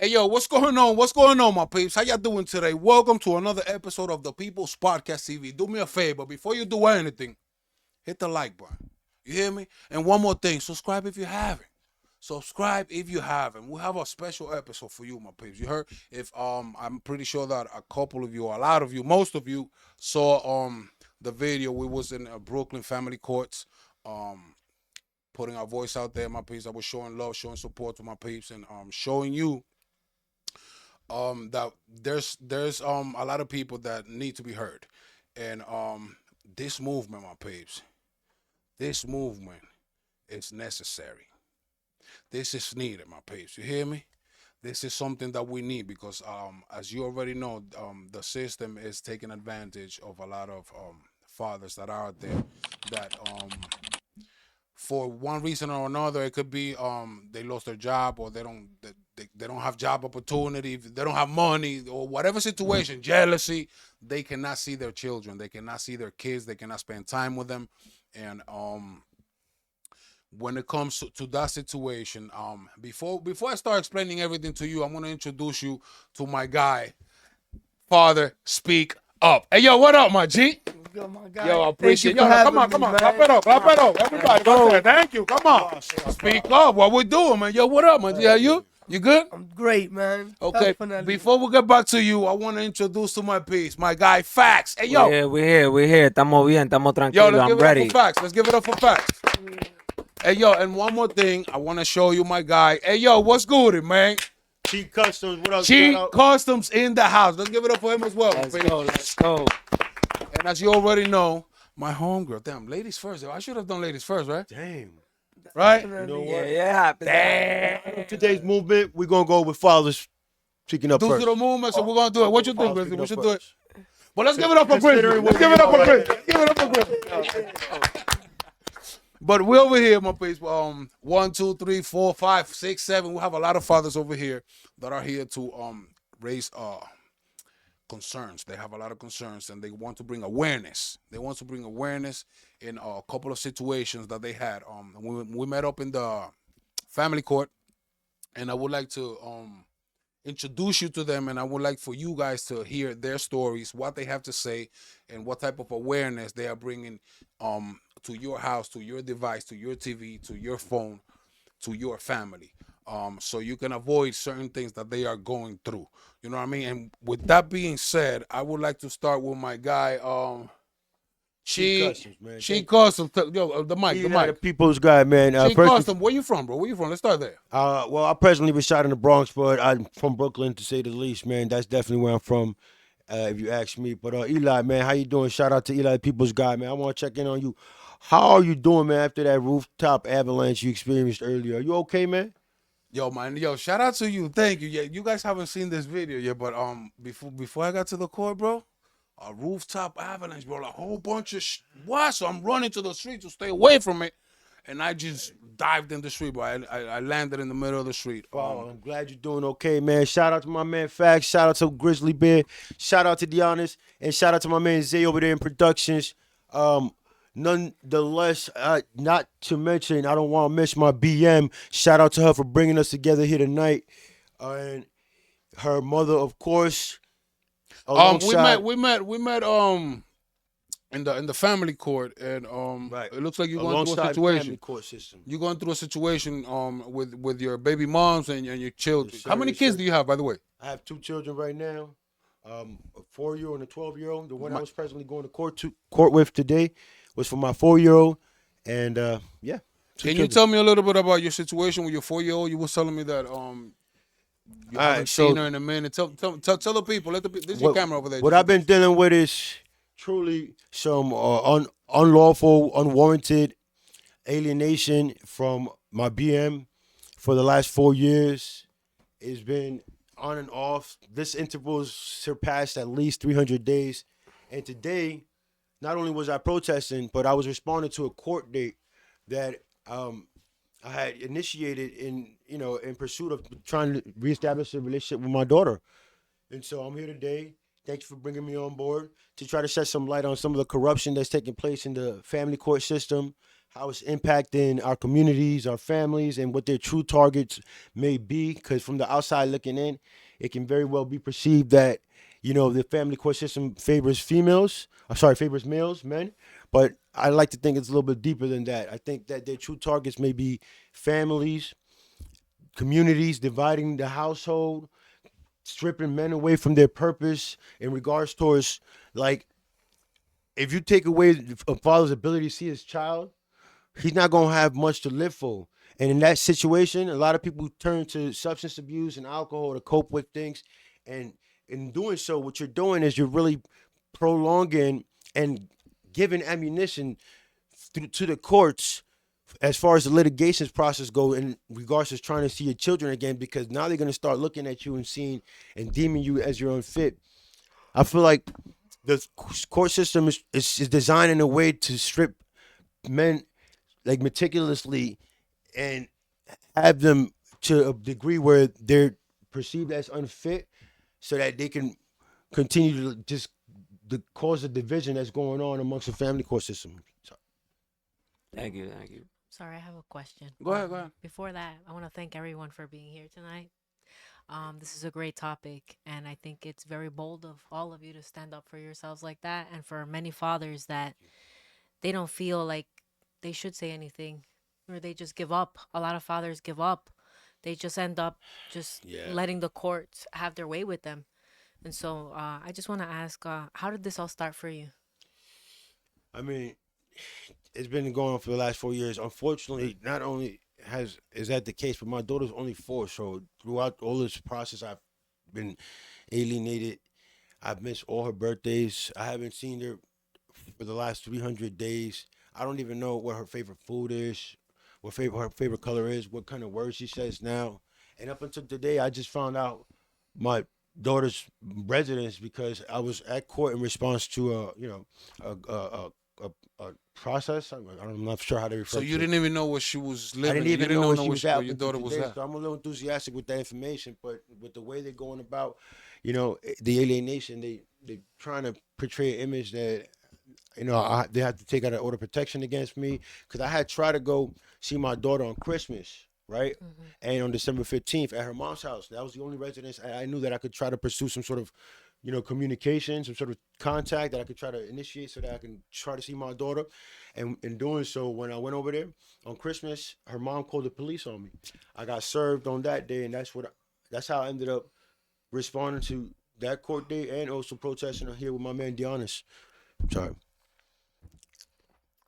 Hey, yo, what's going on? What's going on, my peeps? How y'all doing today? Welcome to another episode of the People's Podcast TV. Do me a favor, before you do anything, hit the like button. You hear me? And one more thing, subscribe if you haven't. Subscribe if you haven't. We have a special episode for you, my peeps. You heard? If I'm pretty sure that a couple of you, a lot of you, most of you saw the video. We was in Brooklyn family courts, putting our voice out there, my peeps. I was showing love, showing support to my peeps, and showing you that there's a lot of people that need to be heard, and this movement, my peeps, this movement is necessary. This is needed, my peeps. You hear me? This is something that we need because as you already know, the system is taking advantage of a lot of fathers that are out there that for one reason or another, it could be they lost their job, or they don't have job opportunity, they don't have money, or whatever situation, jealousy. They cannot see their children, they cannot see their kids, they cannot spend time with them. And when it comes to that situation, before I start explaining everything to you, I'm gonna introduce you to my guy, Father Speak Up. Hey, yo, what up, my G? Yo, my guy. Yo, I appreciate Thank you yo. for Come on, having come me, on, man. clap it up, everybody. Go ahead. Thank you. Come on, speak up. What we doing, man? Yo, what up, man? Yeah, you good? I'm great, man. Okay. Definitely. Before we get back to you, I want to introduce to my piece, my guy Facts. Hey, yo, We're here. Estamos bien, estamos yo, tranquilos. let's I'm give it ready. up for Facts. Let's give it up for Facts. Hey, yo, and one more thing, I want to show you my guy. Hey, yo, what's good, man? Cheap Customs, what up? Cheap shout out? Customs in the house. Let's give it up for him as well. Let's my peeps. go. Let's go. And as you already know, my homegirl. Damn, ladies first. I should have done ladies first, right? Damn. Right? You know Yeah, what? yeah, happens. Damn. Today's movement, we're going to go with fathers speaking up Do first. the movement, so we're gonna do it. What you think, Fathers Grizzly? We speaking should up do it. first. But let's give it up for Grizzly. Considering Let's what give we it up for are Grizzly. Let's give it up for Grizzly. But we over here, my place. 1, 2, 3, 4, 5, 6, 7. We have a lot of fathers over here that are here to raise concerns. They have a lot of concerns, and they want to bring awareness. They want to bring awareness in a couple of situations that they had. We met up in the family court, and I would like to introduce you to them, and I would like for you guys to hear their stories, what they have to say, and what type of awareness they are bringing to your house, to your device, to your TV, to your phone, to your family, so you can avoid certain things that they are going through. You know what I mean? And with that being said, I would like to start with my guy, Cheap Customs, man. She Custom. Yo, the mic, the The mic. people's guy, man. She First, Custom. Where you from, bro? Where you from? Let's start there. well, I presently reside in the Bronx, but I'm from Brooklyn, to say the least, man. That's definitely where I'm from, if you ask me. But Eli, man, how you doing? Shout out to Eli, the people's guy, man. I want to check in on you. How are you doing, man, after that rooftop avalanche you experienced earlier? Are you okay, man? Yo, man, yo, shout out to you. Thank you. Yeah, you guys haven't seen this video yet, but before I got to the court, bro, a rooftop avalanche, bro, a whole bunch of what? So I'm running to the street to stay away from it, and I just dived in the street, bro. I landed in the middle of the street. Wow, I'm glad you're doing okay, man. Shout out to my man Fax. Shout out to Grizzly Bear. Shout out to Deonis. And shout out to my man Zay over there in productions. Nonetheless, not to mention, I don't want to miss my BM. Shout out to her for bringing us together here tonight. And her mother, of course. Alongside, We met in the family court, and Right. it looks like you're going through a alongside situation. family court system. You're going through a situation with your baby moms and your children. Yes, How sir, many yes, kids sir. do you have, by the way? I have 2 children right now, a 4-year-old and a 12-year-old. The one I was presently going to court with today was for my 4-year-old, and yeah. Can you tell me a little bit about your situation with your 4-year-old? You was telling me that you All right, haven't so- seen her in a minute. Tell the people. This is your camera over there. What I've been dealing with is truly some unlawful, unwarranted alienation from my BM for the last 4 years. It's been on and off. This interval has surpassed at least 300 days. And today, not only was I protesting, but I was responding to a court date that I had initiated in pursuit of trying to reestablish a relationship with my daughter. And so I'm here today. Thanks for bringing me on board to try to shed some light on some of the corruption that's taking place in the family court system, how it's impacting our communities, our families, and what their true targets may be. Because from the outside looking in, it can very well be perceived that the family court system favors females. I'm sorry, favors males, men. But I like to think it's a little bit deeper than that. I think that their true targets may be families, communities, dividing the household, stripping men away from their purpose in regards towards, like, if you take away a father's ability to see his child, he's not gonna have much to live for. And in that situation, a lot of people turn to substance abuse and alcohol to cope with things. And in doing so, what you're doing is you're really prolonging and giving ammunition to the courts as far as the litigations process go in regards to trying to see your children again, because now they're going to start looking at you and seeing and deeming you as your unfit. I feel like the court system is designed in a way to strip men like meticulously and have them to a degree where they're perceived as unfit, so that they can continue to just the cause of division that's going on amongst the family court system. So, Thank you, thank you. Sorry, I have a question. Go ahead, go ahead. Before that, I want to thank everyone for being here tonight. This is a great topic, and I think it's very bold of all of you to stand up for yourselves like that, and for many fathers that they don't feel like they should say anything, or they just give up. A lot of fathers give up. They just end up just Yeah. letting the courts have their way with them. And so I just want to ask, how did this all start for you? I mean, it's been going on for the last 4 years. Unfortunately, not only is that the case, but my daughter's only 4. So throughout all this process, I've been alienated. I've missed all her birthdays. I haven't seen her for the last 300 days. I don't even know what her favorite food is, what her favorite color is, what kind of words she says now. And up until today, I just found out my daughter's residence because I was at court in response to a process. I'm not sure how to refer So to you it. didn't even know where she was I living. didn't even you know didn't where know she was at where your until daughter was today, at. so I'm a little enthusiastic with that information. But with the way they're going about, the alienation, they trying to portray an image that they have to take out an order of protection against me, because I had tried to go see my daughter on Christmas, right, and on December 15th at her mom's house. That was the only residence I knew that I could try to pursue some sort of communication, some sort of contact that I could try to initiate so that I can try to see my daughter. And in doing so, when I went over there on Christmas, her mom called the police on me. I got served on that day, and that's how I ended up responding to that court date and also protesting here with my man Giannis. Sorry.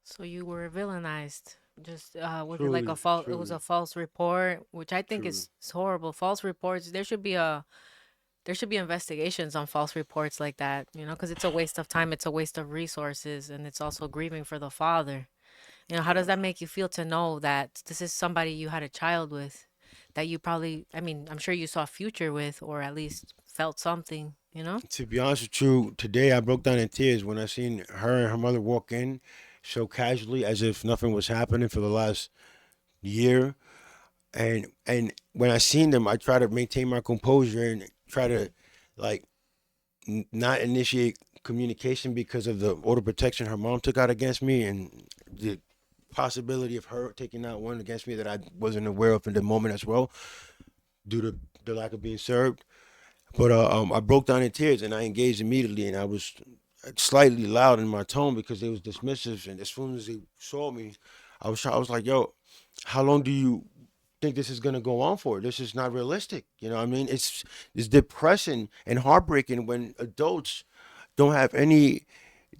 So you were villainized. Just was it like Truly, a false? It was truly, a false report, which I think truly. is horrible. False reports. There should be investigations on false reports like that. Because it's a waste of time. It's a waste of resources, and it's also grieving for the father. How does that make you feel to know that this is somebody you had a child with, that you probably, I mean, I'm sure you saw a future with, or at least felt something. To be honest with you, today I broke down in tears when I seen her and her mother walk in so casually as if nothing was happening for the last year. And when I seen them, I try to maintain my composure and try to, like, not initiate communication because of the order of protection her mom took out against me, and the possibility of her taking out one against me that I wasn't aware of in the moment as well, due to the lack of being served. But I broke down in tears and I engaged immediately, and I was slightly loud in my tone because they was dismissive. And as soon as they saw me, I was like, "Yo, how long do you think this is gonna go on for? This is not realistic." You know what I mean? It's depressing and heartbreaking when adults don't have any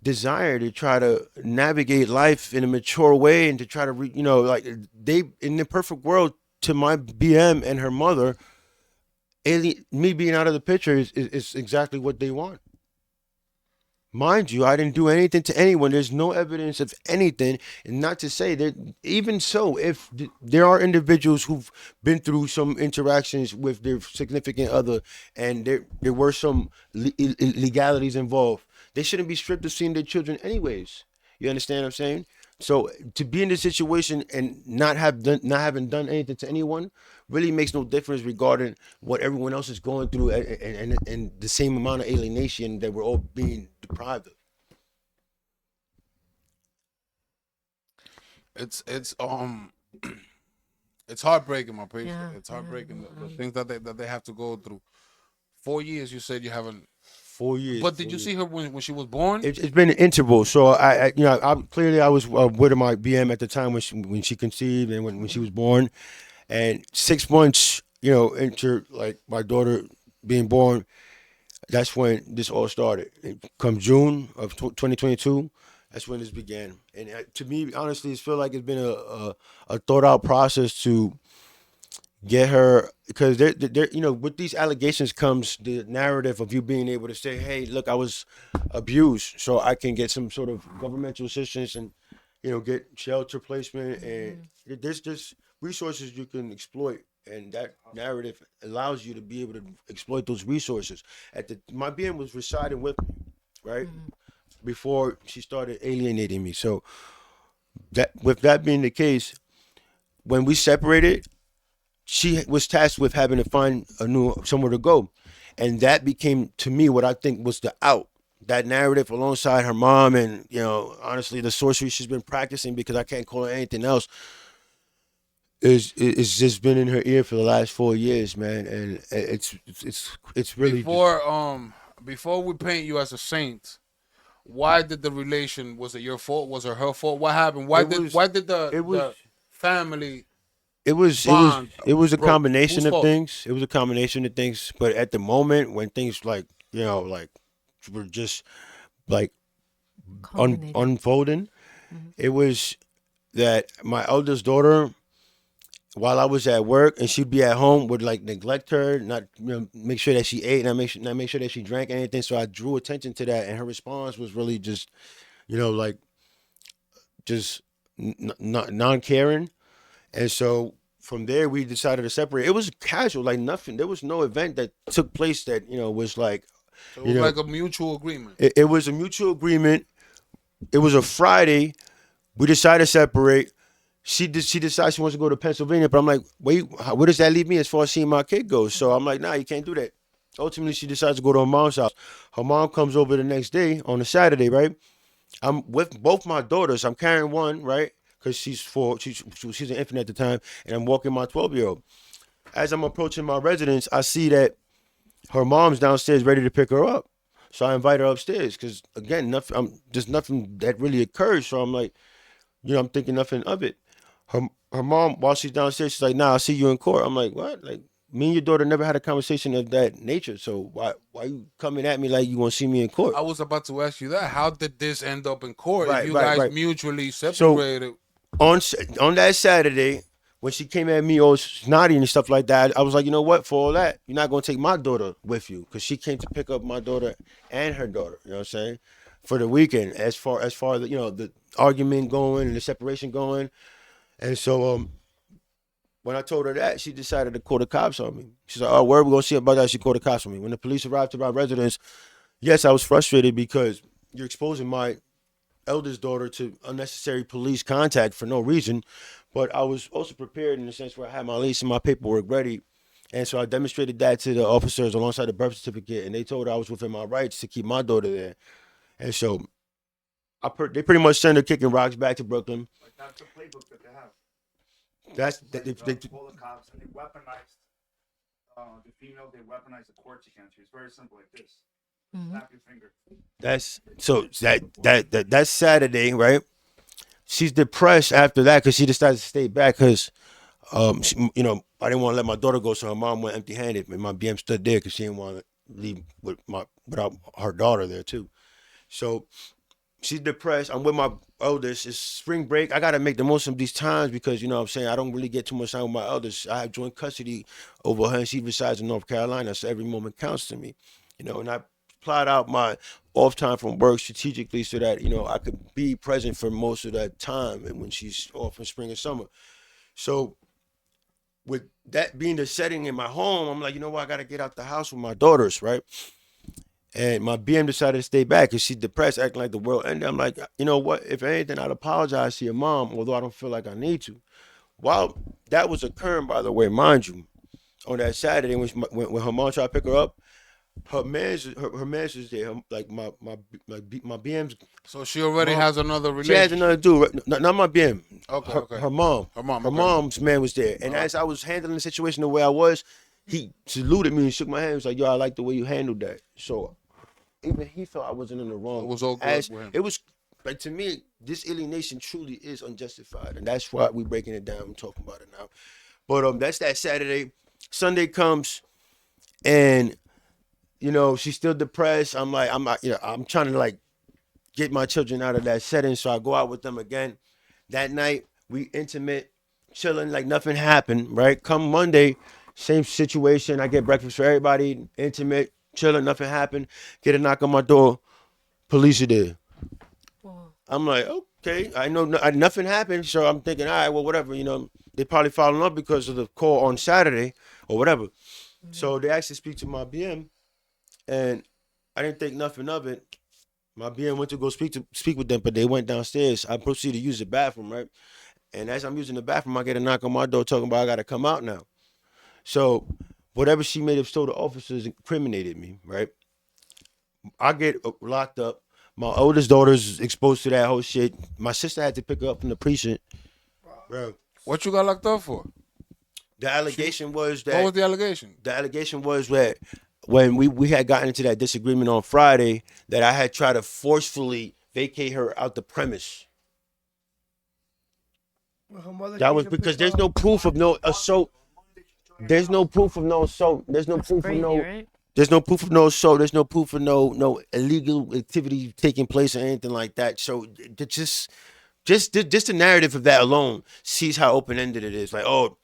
desire to try to navigate life in a mature way and to try to like, they, in the perfect world, to my BM and her mother, me being out of the picture is exactly what they want. Mind you, I didn't do anything to anyone. There's no evidence of anything. And not to say that, even so, if there are individuals who've been through some interactions with their significant other and there were some legalities involved, they shouldn't be stripped of seeing their children anyways. You understand what I'm saying? So to be in this situation and not having done anything to anyone really makes no difference regarding what everyone else is going through, and the same amount of alienation that we're all being deprived of. It's it's heartbreaking, my priest. Yeah, It's yeah. heartbreaking the things that they have to go through. 4 years, you said you haven't. 4 years. But did 4 you years. see her when she was born? It's been an interval. So I clearly I was with my BM at the time when she conceived and when she was born, and 6 months, into like my daughter being born, that's when this all started. Come June of 2022, that's when this began. And to me, honestly, it feels like it's been a thought out process to get her, because with these allegations comes the narrative of you being able to say, hey, look, I was abused, so I can get some sort of governmental assistance and get shelter placement, and there's just resources you can exploit, and that narrative allows you to be able to exploit those resources. My being was residing with me, right, before she started alienating me. So that, with that being the case, when we separated, she was tasked with having to find a new somewhere to go, and that became to me what I think was the out. That narrative, alongside her mom, and honestly, the sorcery she's been practicing, because I can't call it anything else, is just been in her ear for the last 4 years, man, and it's really just. Before we paint you as a saint, why did the relation? Was it your fault? Was it her fault? What happened? Why It did was why did the it was the family it was it was bond it was a broke? Whose combination of fault? things. It was a combination of things, but at the moment when things like were just like Culminating. unfolding, it was that my eldest daughter, while I was at work and she'd be at home, would like neglect her, not make sure that she ate, not make sure that she drank anything. So I drew attention to that, and her response was really just like just non caring. And so from there, we decided to separate. It was casual, like nothing. There was no event that took place that was like, So it you was know, like a mutual agreement. it was a mutual agreement. It was a Friday. We decided to separate. She decides she wants to go to Pennsylvania, but I'm like, wait, where does that leave me as far as seeing my kid goes? So I'm like, nah, you can't do that. Ultimately, she decides to go to her mom's house. Her mom comes over the next day on a Saturday, right? I'm with both my daughters. I'm carrying one, right? Because she's 4. She's an infant at the time, and I'm walking my 12-year-old. As I'm approaching my residence, I see that her mom's downstairs ready to pick her up. So I invite her upstairs because again, nothing. There's nothing that really occurs. So I'm like, I'm thinking nothing of it. Her her mom, while she's downstairs, she's like, "Nah, I'll see you in court." I'm like, "What?" Like, me and your daughter never had a conversation of that nature. So why you coming at me like you want to see me in court? I was about to ask you that. How did this end up in court if Right, you right, guys right. mutually So separated? on that Saturday, when she came at me all snotty and stuff like that, I was like, you know what? For all that, you're not gonna take my daughter with you, because she came to pick up my daughter and her daughter. You know what I'm saying? For the weekend, as far as the argument going and the separation going, and so when I told her that, she decided to call the cops on me. She's like, "Oh, where are we gonna see about that?" She called the cops on me. When the police arrived to my residence, yes, I was frustrated because you're exposing my eldest daughter to unnecessary police contact for no reason. But I was also prepared in the sense where I had my lease and my paperwork ready. And so I demonstrated that to the officers alongside the birth certificate, and they told her I was within my rights to keep my daughter there. And so they pretty much sent her kicking rocks back to Brooklyn. Like that's the playbook that they have. That's Like, they, call the cops and they weaponized the female. They weaponized the courts against her. It's very simple, like this. Snap your finger. that's so that's Saturday, right? She's depressed after that because she decided to stay back because I didn't want to let my daughter go, so her mom went empty-handed, and my BM stood there because she didn't want to leave without her daughter there too. So she's depressed. I'm with my eldest. It's spring break. I gotta make the most of these times because what I'm saying, I don't really get too much time with my eldest. I have joint custody over her, and she resides in North Carolina, so every moment counts to me. And I plot out my off time from work strategically so that I could be present for most of that time, and when she's off in spring and summer. So with that being the setting in my home, I'm like, you know what, I gotta get out the house with my daughters, right? And my BM decided to stay back because she's depressed, acting like the world ended. I'm like, you know what? If anything, I'd apologize to your mom, although I don't feel like I need to. While that was occurring, by the way, mind you, on that Saturday when her mom tried to pick her up, her man's is there. Like my BM's. So she already Mom- has another She has relationship. another dude. Not my BM. Okay, Her, okay. her mom. Her mom, Her okay. mom's man was there. And as I was handling the situation the way I was, he saluted me and shook my hand. He was like, "Yo, I like the way you handled that." So even he felt I wasn't in the wrong. It was all good As with him. it was, like, to me, this alienation truly is unjustified, and that's why we breaking it down and talking about it now. But that's that Saturday. Sunday comes, and she's still depressed. I'm like, I'm not, I'm trying to like get my children out of that setting, so I go out with them again. That night, we intimate, chilling like nothing happened. Right? Come Monday, same situation. I get breakfast for everybody, intimate, chilling, nothing happened. Get a knock on my door. Police are there. Well, I'm like, okay, I know nothing happened, so I'm thinking, all right, well, whatever, they probably following up because of the call on Saturday or whatever. So they asked to speak to my BM, and I didn't think nothing of it. My BM went to go speak with them, but they went downstairs. I proceeded to use the bathroom, right? And as I'm using the bathroom, I get a knock on my door talking about I got to come out now. So whatever she made have told the officers incriminated me, right? I get locked up. My oldest daughter's exposed to that whole shit. My sister had to pick her up from the precinct. Bro, What you got locked up for? the allegation was What was that the allegation? when we had gotten into that disagreement on Friday, that I had tried to forcefully vacate her out the premise. Well, her mother That came was to because pick there's her no up. proof of no assault. There's no proof of no assault. There's no that's proof of crazy, no. right? There's no proof of no assault. There's no proof of no illegal activity taking place or anything like that. So just the narrative of that alone sees how open ended it is. Like, oh,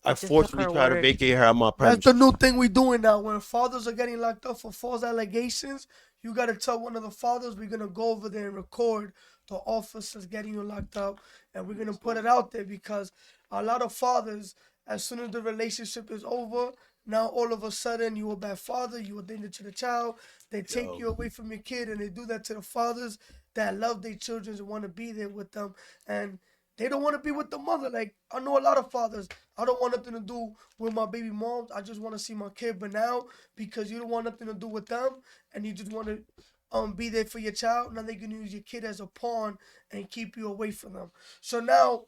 I They just took forcefully her try to word. vacate her out my That's premise. the new thing we doing now. When fathers are getting locked up for false allegations, you gotta tell one of the fathers we're gonna go over there and record the officers getting you locked up, and we're gonna put it out there because a lot of fathers, as soon as the relationship is over, now all of a sudden you a bad father, you a danger to the child. They take you away from your kid, and they do that to the fathers that love their children and want to be there with them, and they don't want to be with the mother. Like I know a lot of fathers. I don't want nothing to do with my baby moms. I just want to see my kid. But now, because you don't want nothing to do with them, and you just want to be there for your child, now they're gonna use your kid as a pawn and keep you away from them. So now,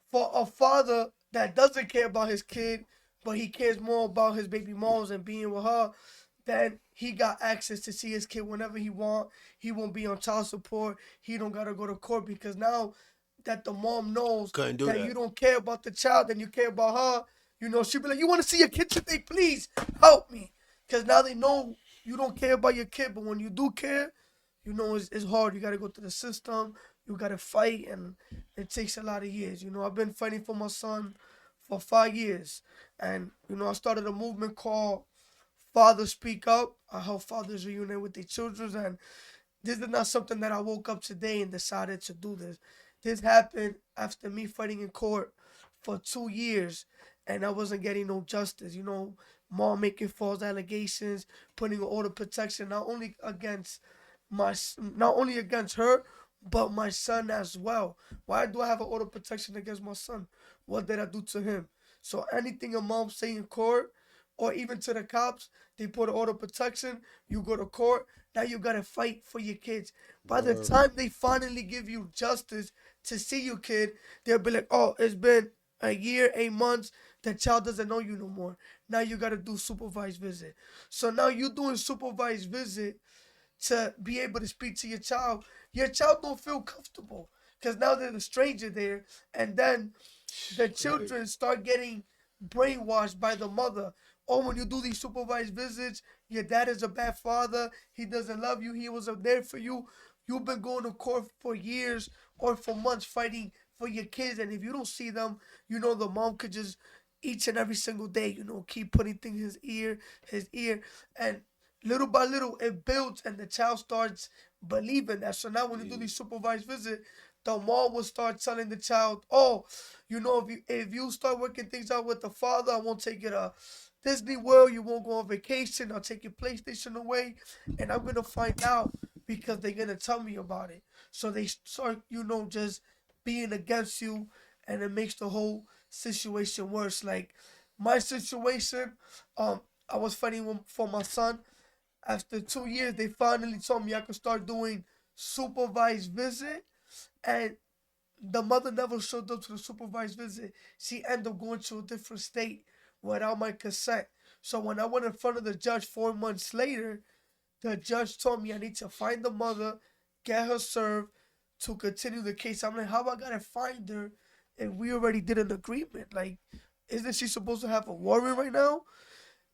for a father that doesn't care about his kid, but he cares more about his baby moms and being with her, then he got access to see his kid whenever he want. He won't be on child support. He don't gotta go to court because now that the mom knows Couldn't do that that. you don't care about the child and you care about her, she'll be like, "You want to see your kid today? Please help me," because now they know you don't care about your kid. But when you do care, it's hard. You gotta go through the system. You gotta fight, and it takes a lot of years. I've been fighting for my son for 5 years, and I started a movement called Fathers Speak Up. I help fathers reunite with their children, and this is not something that I woke up today and decided to do this. This happened after me fighting in court for 2 years, and I wasn't getting no justice. Mom making false allegations, putting an order of protection not only against her, but my son as well. Why do I have an order of protection against my son? What did I do to him? So anything a mom say in court, or even to the cops, they put an order of protection. You go to court. Now you gotta fight for your kids. By the time they finally give you justice to see your kid, they'll be like, "Oh, it's been a year, 8 months. The child doesn't know you no more. Now you gotta do supervised visit." So now you doing supervised visit to be able to speak to your child don't feel comfortable because now there's a stranger there, and then the children start getting brainwashed by the mother. Or when you do these supervised visits, your dad is a bad father. He doesn't love you. He wasn't there for you. You've been going to court for years or for months fighting for your kids, and if you don't see them, the mom could just each and every single day, keep putting things in his ear, and little by little it builds, and the child starts believing that. So now when you do these supervised visits, the mom will start telling the child, "Oh, if you start working things out with the father, I won't take you to Disney World. You won't go on vacation. I'll take your PlayStation away, and I'm gonna find out because they're gonna tell me about it." So they start, just being against you, and it makes the whole situation worse. Like my situation, I was fighting for my son. After 2 years, they finally told me I could start doing supervised visit, and the mother never showed up to the supervised visit. She ended up going to a different state without my consent. So when I went in front of the judge 4 months later, the judge told me I need to find the mother, get her served to continue the case. I'm like, how I gotta find her if we already did an agreement? Like, isn't she supposed to have a warrant right now?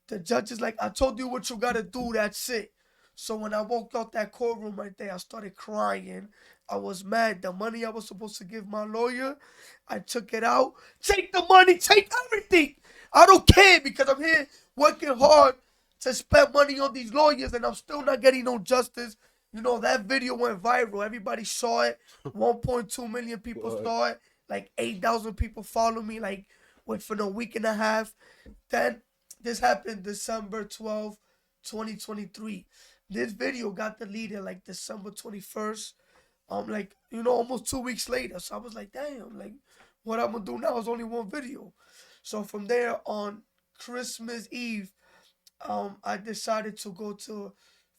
The judge is like, I told you what you gotta do, that's it. So when I walked out that courtroom right there, I started crying. I was mad. The money I was supposed to give my lawyer, I took it out. Take the money, take everything. I don't care because I'm here working hard to spend money on these lawyers and I'm still not getting no justice. You know, that video went viral. Everybody saw it. 1.2 million people saw it. Like 8,000 people follow me, like within a week and a half. Then this happened December 12th, 2023. This video got deleted like December 21st. Like, almost 2 weeks later. So I was like, damn, like, what I'm gonna do now is only one video. So from there on Christmas Eve, I decided to go to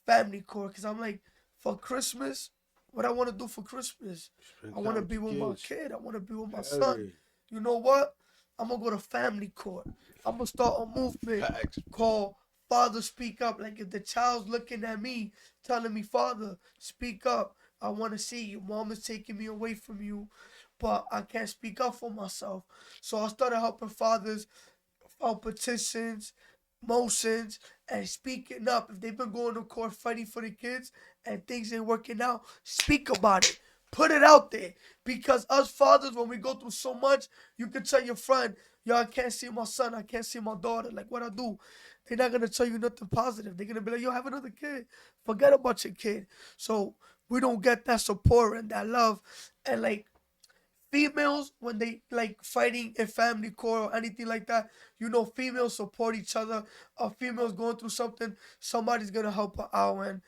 family court because I'm like, for Christmas, what I want to do for Christmas, I want to be with my kid. I want to be with my son. You know what? I'm gonna go to family court. I'm gonna start a movement called Father Speak Up. Like if the child's looking at me, telling me, Father, speak up. I want to see you. Mom is taking me away from you, but I can't speak up for myself. So I started helping fathers file petitions, motions, and speaking up. If they've been going to court fighting for the kids and things ain't working out, speak about it. Put it out there. Because us fathers, when we go through so much, you can tell your friend, yo, I can't see my son, I can't see my daughter. Like what I do. They're not gonna tell you nothing positive. They're gonna be like, yo, have another kid. Forget about your kid. So we don't get that support and that love. And like females when they like fighting in family court or anything like that, females support each other. A female's going through something, somebody's gonna help her out and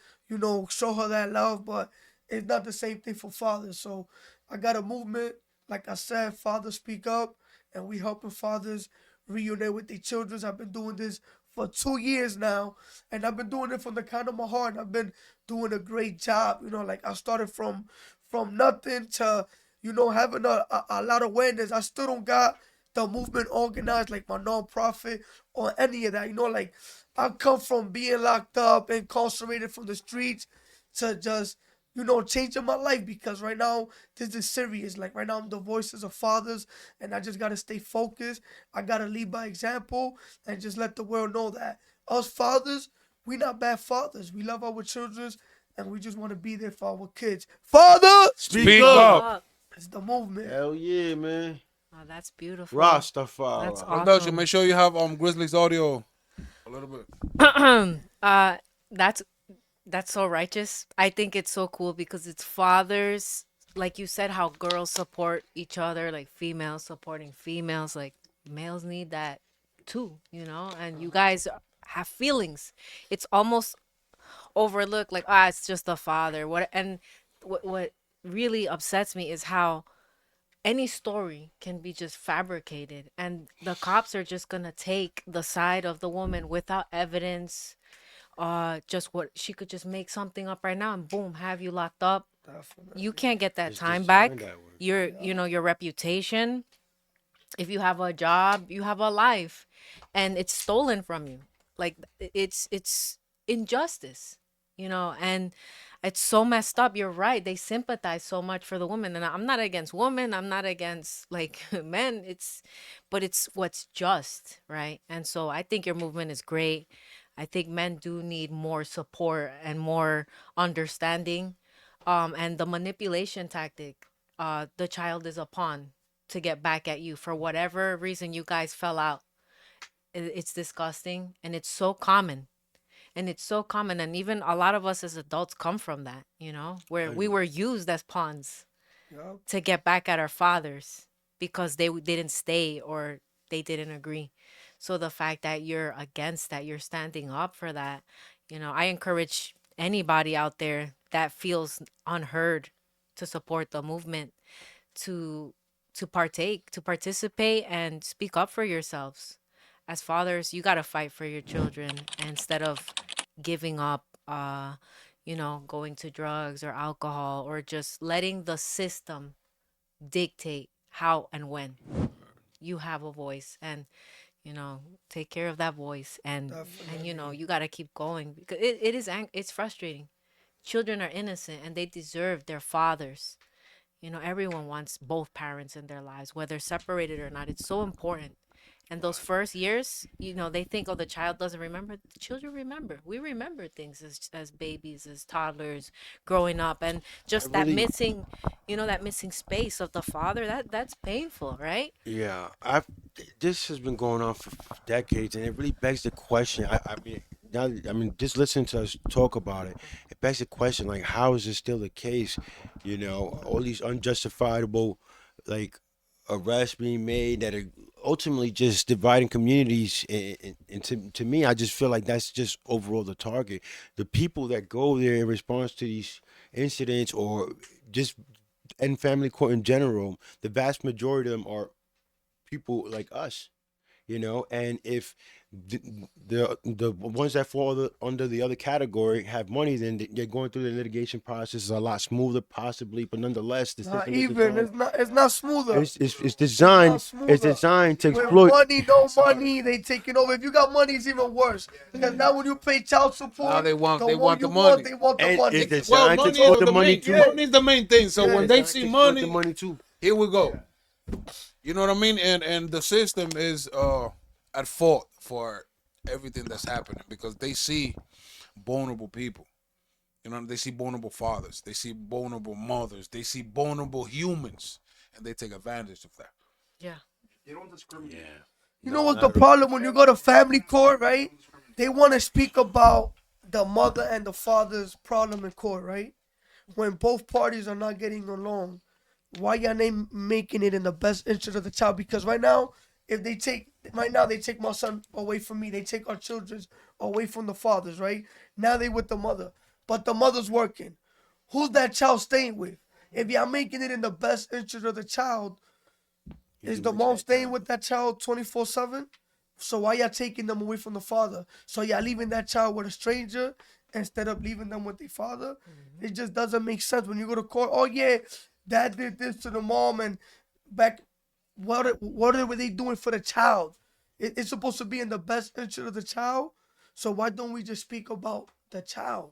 show her that love. But it's not the same thing for fathers. So I got a movement, like I said, Fathers Speak Up, and we helping fathers reunite with their children. I've been doing this for 2 years now, and I've been doing it from the kind of my heart. And I've been doing a great job. Like I started from nothing to having a lot of awareness. I still don't got the movement organized like my nonprofit or any of that. Like I come from being locked up, incarcerated from the streets to just, changing my life because right now this is serious. Like right now I'm the voices of fathers and I just gotta stay focused. I gotta lead by example and just let the world know that us fathers, we not bad fathers. We love our children and we just want to be there for our kids. Father, Speak up. Up. it's the movement. Hell yeah, man. Oh, that's beautiful. Rastafari. That's Production, awesome. make sure you have Grizzly's audio a little bit. uh, that's that's so righteous. I think it's so cool because it's fathers, like you said, how girls support each other, like females supporting females, like males need that too, and you guys have feelings. It's almost overlooked, like, it's just a father. What really upsets me is how any story can be just fabricated and the cops are just gonna take the side of the woman without evidence. Just what she could just make something up right now and boom, have you locked up. You can't get that It's time designed back. that way. Your reputation, if you have a job, you have a life, and it's stolen from you. Like it's injustice, and it's so messed up. You're right. They sympathize so much for the woman, and I'm not against women. I'm not against like men. But it's what's just, right? And so I think your movement is great. I think men do need more support and more understanding. And the manipulation tactic, the child is a pawn to get back at you for whatever reason you guys fell out. It's disgusting and it's so common. And it's so common. And even a lot of us as adults come from that, where we were used as pawns Yup. to get back at our fathers because they didn't stay or they didn't agree. So the fact that you're against that, you're standing up for that, I encourage anybody out there that feels unheard to support the movement, to partake, to participate and speak up for yourselves. as fathers, you got to fight for your children instead of giving up, going to drugs or alcohol, or just letting the system dictate how and when. You have a voice, and take care of that voice, and Definitely. you got to keep going, because it's frustrating. Children are innocent and they deserve their fathers. Everyone wants both parents in their lives, whether separated or not. It's so important. And those first years, they think, oh, the child doesn't remember. The children remember. We remember things as babies, as toddlers, growing up, and I just really, that missing space of the father. That's painful, right? yeah, this has been going on for decades, and it really begs the question. I mean, now, I mean, just listening to us talk about it, it begs the question, like, how is this still the case? You know, all these unjustifiable, like, arrests being made that are ultimately just dividing communities. And to me, I just feel like that's just overall the target. The people that go there in response to these incidents or just in family court in general, the vast majority of them are people like us, you know. And if the the ones that fall under the other category have money, then they're going through the litigation process is a lot smoother, possibly. But nonetheless, the Not system is even. designed. It's not smoother. It's It's not designed. It's smoother. designed to With exploit. money, no money, they taking over. If you got money, it's even worse. Because now when you pay child Now support, they want the they more want you the money. want, they want the And money. it's Well, designed to money exploit is the the money main too. money is the main thing. So Yeah. when It's they designed see to exploit the money, money too. here we go. You know what I mean? And the system is at fault for everything that's happening because they see vulnerable people. You know, they see vulnerable fathers, they see vulnerable mothers, they see vulnerable humans, and they take advantage of that. Yeah. They don't discriminate. Yeah. You know No, what the not at all. problem when you go to family court, right? They want to speak about the mother and the father's problem in court, right? When both parties are not getting along, why y'all name making it in the best interest of the child? Because if they take right now they take my son away from me, they take our children's away from the fathers, right? Now they with the mother, but the mother's working. Who's that child staying with? If y'all making it in the best interest of the child, You is do the mix mom that staying time. with that child 24/7? So why y'all taking them away from the father? So y'all leaving that child with a stranger instead of leaving them with their father? It just doesn't make sense when you go to court. Oh yeah, dad did this to the mom and back. What are they doing for the child? It's supposed to be in the best interest of the child. So why don't we just speak about the child?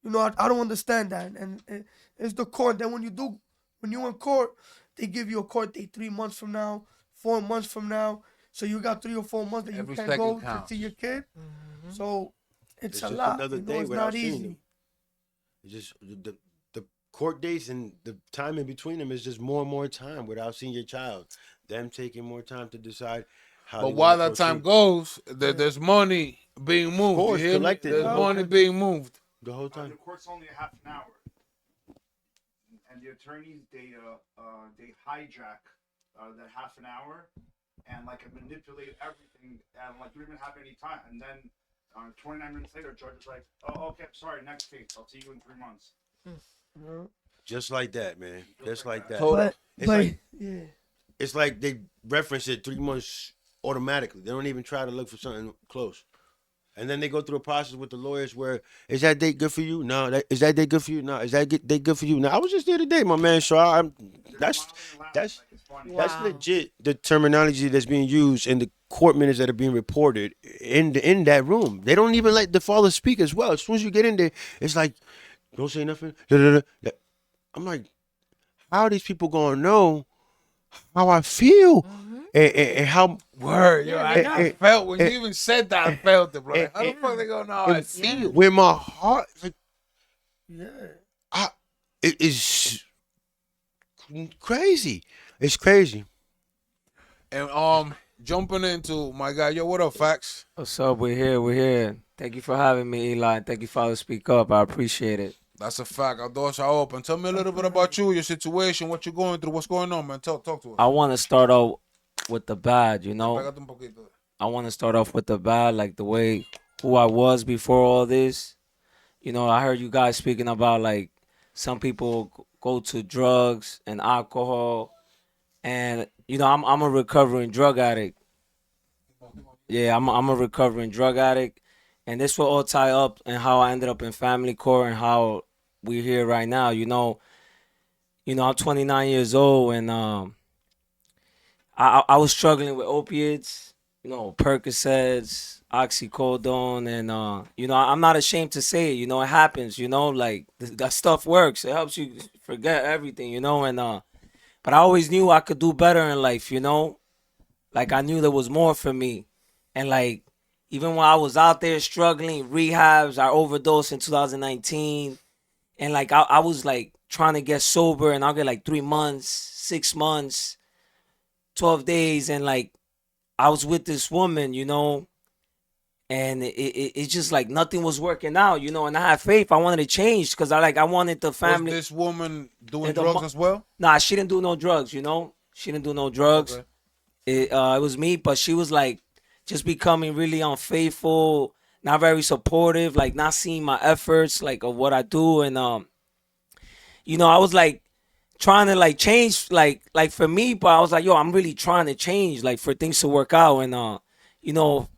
I don't understand that. And it's the court. Then when you in court, they give you a court date 3 months from now, 4 months from now. So you got 3 or 4 months that you Every can't second go to counts. see your kid. So it's It's a just lot. another day It's without not seeing them. easy. It's just the court dates and the time in between them is just more and more time without seeing your child. Them taking more time to decide how But they want while to that time proceed. goes, there's money being Of moved. You course, hear me? collected There's the Yeah. whole money time. being moved. The whole The time. court's only a half an hour, and the attorneys they hijack that half an hour and like manipulate everything, and like you don't even have any time. And then 29 minutes later, judge is like, "Oh, okay, I'm sorry. Next case. I'll see you in 3 months." Yeah. Just like that, man. Just like that. So It's like Yeah. it's like they reference it 3 months automatically. They don't even try to look for something close. And then they go through a process with the lawyers where is that date good for you? No. Is that date good for you? No. Is that date good for you? No. I was just there today, my man. So They're that's smiling and laughing that's like it's funny. that's Wow. legit the terminology that's being used in the court minutes that are being reported in that room. They don't even let the father speak as well. As soon as you get in there, it's like don't say nothing. Da, da, da. I'm like, how are these people gonna know how I feel and how word, yo, Yeah, I, they I know. felt when you and, even said that, I felt it, bro. Like, how the and, fuck they gonna know how I and Yeah. feel? where my heart like Yeah. I it is crazy. It's crazy. And jumping into my guy, yo, what up, facts? What's up? We're here. We're here. Thank you for having me, Eli. And thank you for Speak Up. I appreciate it. That's a fact. Our doors are open. Tell me a little bit about you, your situation, what you're going through, what's going on, man. Talk to us. I want to start off with the bad, Pégate un poquito. I want to start off with the bad, like the way who I was before all this. I heard you guys speaking about like some people go to drugs and alcohol, and I'm a recovering drug addict. Yeah, I'm a recovering drug addict, and this will all tie up and how I ended up in family court and how we're here right now. I'm 29 years old, and I was struggling with opiates, Percocets, oxycodone, and I'm not ashamed to say it. It happens. Like that stuff works. It helps you forget everything. And but I always knew I could do better in life. Like I knew there was more for me, and like even when I was out there struggling, rehabs, I overdosed in 2019, and like I was like trying to get sober, and I'll get like 3 months, 6 months, 12 days, and like I was with this woman, and it's just like nothing was working out, and I had faith. I wanted to change because I wanted the Was family. this woman doing And the drugs mo- as well? Nah, she didn't do no drugs, She didn't do no drugs. Okay. It was me, but she was like just becoming really unfaithful, not very supportive, like not seeing my efforts, like of what I do, and I was like trying to like change, like for me, but I was like, yo, I'm really trying to change, like for things to work out, and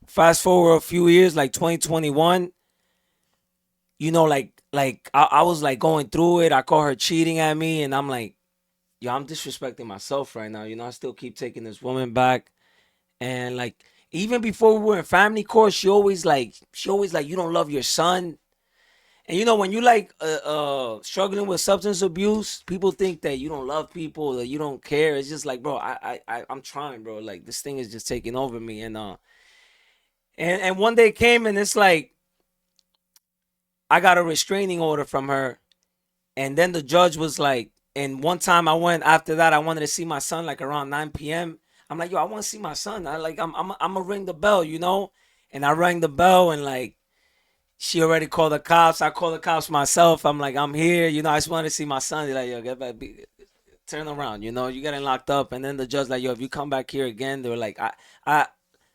fast forward a few years, like 2021, like I was like going through it. I caught her cheating at me, and I'm like, yo, I'm disrespecting myself right now. I still keep taking this woman back. And like even before we were in family court, she always like you don't love your son. And when you like struggling with substance abuse, people think that you don't love people, that you don't care. It's just like, bro, I'm trying, bro. Like this thing is just taking over me. And one day came, and it's like I got a restraining order from her. And then the judge was like, and one time I went after that, I wanted to see my son like around 9 p.m. I'm like, yo, I want to see my son. I'm gonna ring the bell, And I rang the bell, and like she already called the cops. I called the cops myself. I'm like, I'm here, I just want to see my son. They're like, yo, get back, turn around, you getting locked up. And then the judge like, yo, if you come back here again, they were like, I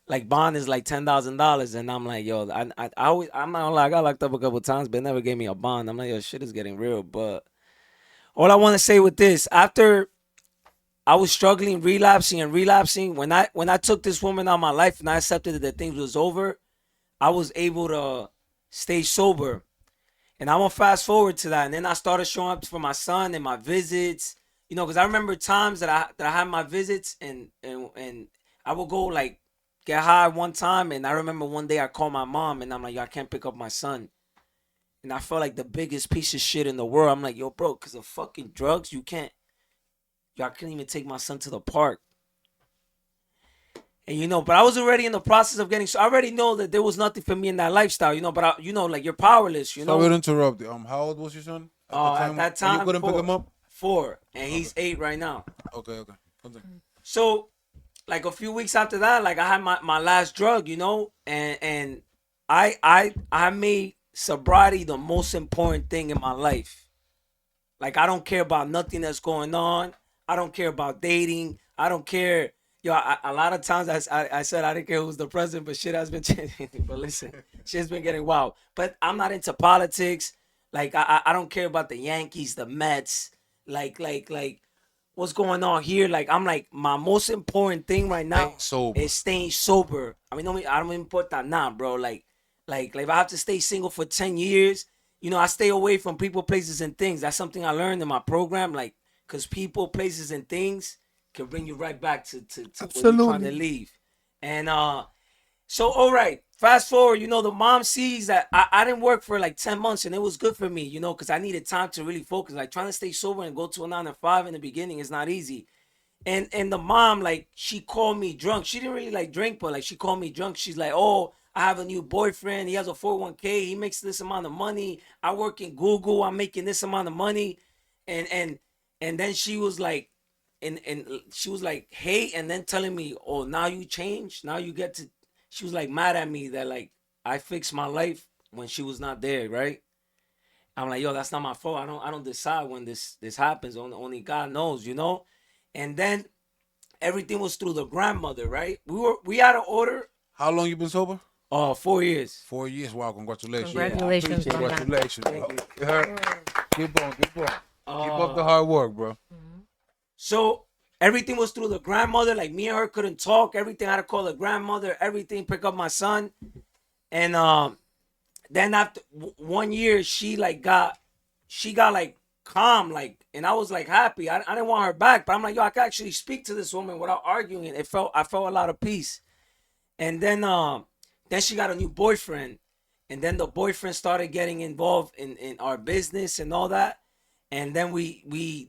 like bond is like $10,000, and I'm like, yo, I always, I'm not gonna lie, I got locked up a couple times, but they never gave me a bond. I'm like, yo, shit is getting real. But all I want to say with this, after I was struggling, relapsing and relapsing, when I took this woman out of my life and I accepted that things was over, I was able to stay sober. And I'm gonna fast forward to that, and then I started showing up for my son and my visits, because I remember times that I had my visits, and I would go like get high one time, and I remember one day I called my mom, and I'm like, yo, I can't pick up my son, and I felt like the biggest piece of shit in the world. I'm like, yo, bro, because of fucking drugs, y'all couldn't even take my son to the park. And but I was already in the process of getting. So I already know that there was nothing for me in that lifestyle. But like you're powerless. Sorry to interrupt you. How old was your son At that when time, you couldn't pick him up? 4, and he's 8 right now. Okay. Continue. So, like a few weeks after that, like I had my last drug, and I made sobriety the most important thing in my life. Like I don't care about nothing that's going on. I don't care about dating. I don't care. Yo, a lot of times I said I didn't care who's the president, but shit has been changing. But listen, shit's been getting wild. But I'm not into politics. Like I don't care about the Yankees, the Mets. Like what's going on here? Like I'm like my most important thing right now Staying sober. is staying sober. I don't even put that now, bro. Like if I have to stay single for 10 years, I stay away from people, places, and things. That's something I learned in my program. Like, because people, places, and things can bring you right back to where you're trying to Absolutely. leave. And so, all right, fast forward, the mom sees that I didn't work for like 10 months, and it was good for me, because I needed time to really focus. Like, trying to stay sober and go to a 9 to 5 in the beginning is not easy. And the mom, like, she called me drunk. She didn't really like drink, but like she called me drunk. She's like, oh, I have a new boyfriend. He has a 401k. He makes this amount of money. I work in Google. I'm making this amount of money. And then she was like, and she was like, hey, and then telling me, oh, now you change. Now you get to, she was like mad at me that like I fixed my life when she was not there, right? I'm like, yo, that's not my fault. I don't decide when this happens. Only God knows, And then everything was through the grandmother, right? We had an order. How long you been sober? 4 years. 4 years. Wow, congratulations. Congratulations appreciate on it. that. Congratulations. Thank you. You heard? Keep on. Keep up the Uh, hard work, bro. so everything was through the grandmother. Like me and her couldn't talk. Everything I had to call the grandmother. Everything, pick up my son. And then after 1 year, she got like calm, like, and I was like happy. I didn't want her back, but I'm like, yo, I could actually speak to this woman without arguing. And I felt a lot of peace. And then she got a new boyfriend, and then the boyfriend started getting involved in our business and all that. And then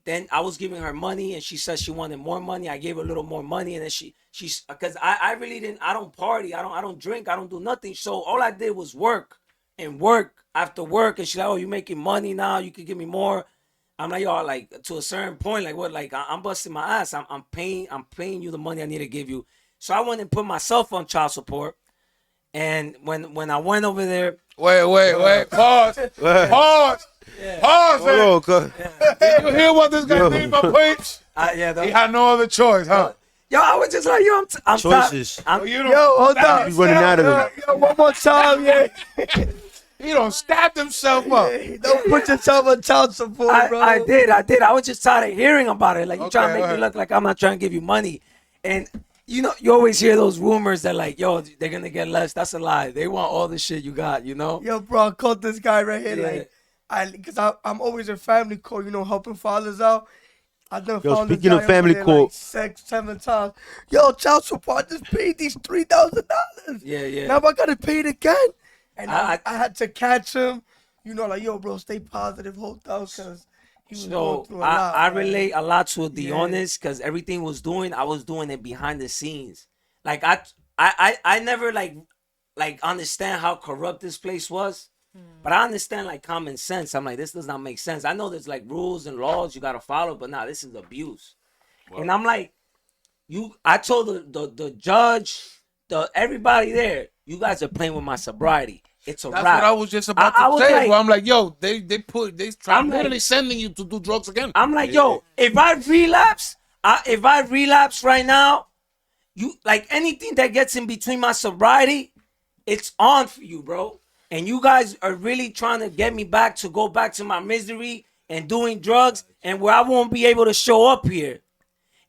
then I was giving her money, and she said she wanted more money. I gave her a little more money, and then she's because I really didn't. I don't party. I don't drink. I don't do nothing. So all I did was work and work after work. And she's like, oh, you making money now? You could give me more. I'm like, yo, like to a certain point, like what? Like I'm busting my ass. I'm paying you the money I need to give you. So I went and put myself on child support. And when I went over there, Wait. Pause. Pause. Pause. Hold on, Did you hear what this guy did, my peeps? He had no other choice, huh? yo, I was just like, yo, I'm choices. I'm, You don't, Yo, hold on. He's running out of them. Yo, one more time, yeah. he don't stabbed himself up. Don't put yourself on child support, bro. I did. I was just tired of hearing about it. Like you trying to Okay, make me alright. look like I'm not trying to give you money. And you know, you always hear those rumors that like, yo, they're gonna get less. That's a lie. They want all the shit you got, you know? Yo, bro, I called this guy right here, Yeah. because I'm always in family court, helping fathers out. I done Yo, found this speaking guy of family over there, court. like 6-7 times. Yo, child support, I just paid these $3,000. Yeah. Now I gotta pay it again. And I- I had to catch him. Like, yo, bro, stay positive, hold out, because he was going So through a lot. I man. relate a lot to the Yeah. honest, because everything I was doing it behind the scenes. Like I never like understand how corrupt this place was. But I understand like common sense. I'm like, this does not make sense. I know there's like rules and laws you gotta follow, but nah, this is abuse. And I'm like, I told the judge, everybody there, you guys are playing with my sobriety. It's a That's wrap. what I was just about I to was say. like- Bro. I'm like, yo, they try I'm like- literally sending you to do drugs again. I'm like, yo, if I relapse right now, you like anything that gets in between my sobriety, it's on for you, bro. And you guys are really trying to get me back to go back to my misery and doing drugs, and where I won't be able to show up here.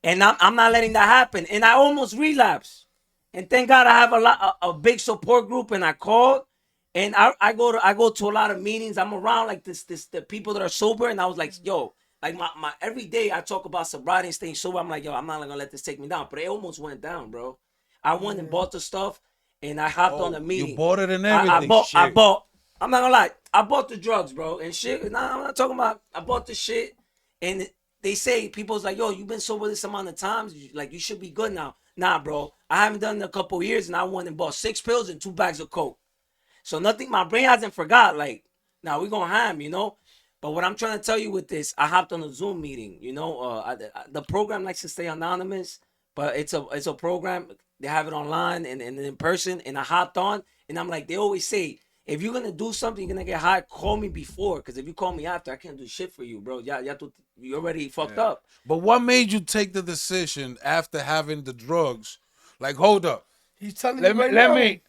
And I'm not letting that happen. And I almost relapsed. And thank God I have a big support group, and I called. And I go to a lot of meetings. I'm around like the people that are sober, and I was like, yo, like my every day I talk about sobriety and staying sober. I'm like, yo, I'm not gonna let this take me down. But it almost went down, bro. I went and bought the stuff, and I hopped on a meeting. You bought it and I everything. bought. I'm not gonna lie. I bought the drugs, bro, and shit. Nah, I'm not talking about. I bought the shit, and they say people's like, yo, you've been sober this amount of times, like you should be good now. Nah, bro, I haven't done it in a couple years, and I went and bought 6 pills and 2 bags of coke. So nothing. My brain hasn't forgot. Like, now we gonna ham, But what I'm trying to tell you with this, I hopped on a Zoom meeting. The program likes to stay anonymous, but it's a program. They have it online and in person. And I hopped on, and I'm like, they always say, if you're gonna do something, you're gonna get high. Call me before, because if you call me after, I can't do shit for you, bro. You already fucked up. But what made you take the decision after having the drugs? Like, hold up. He's telling Let you me right let now. me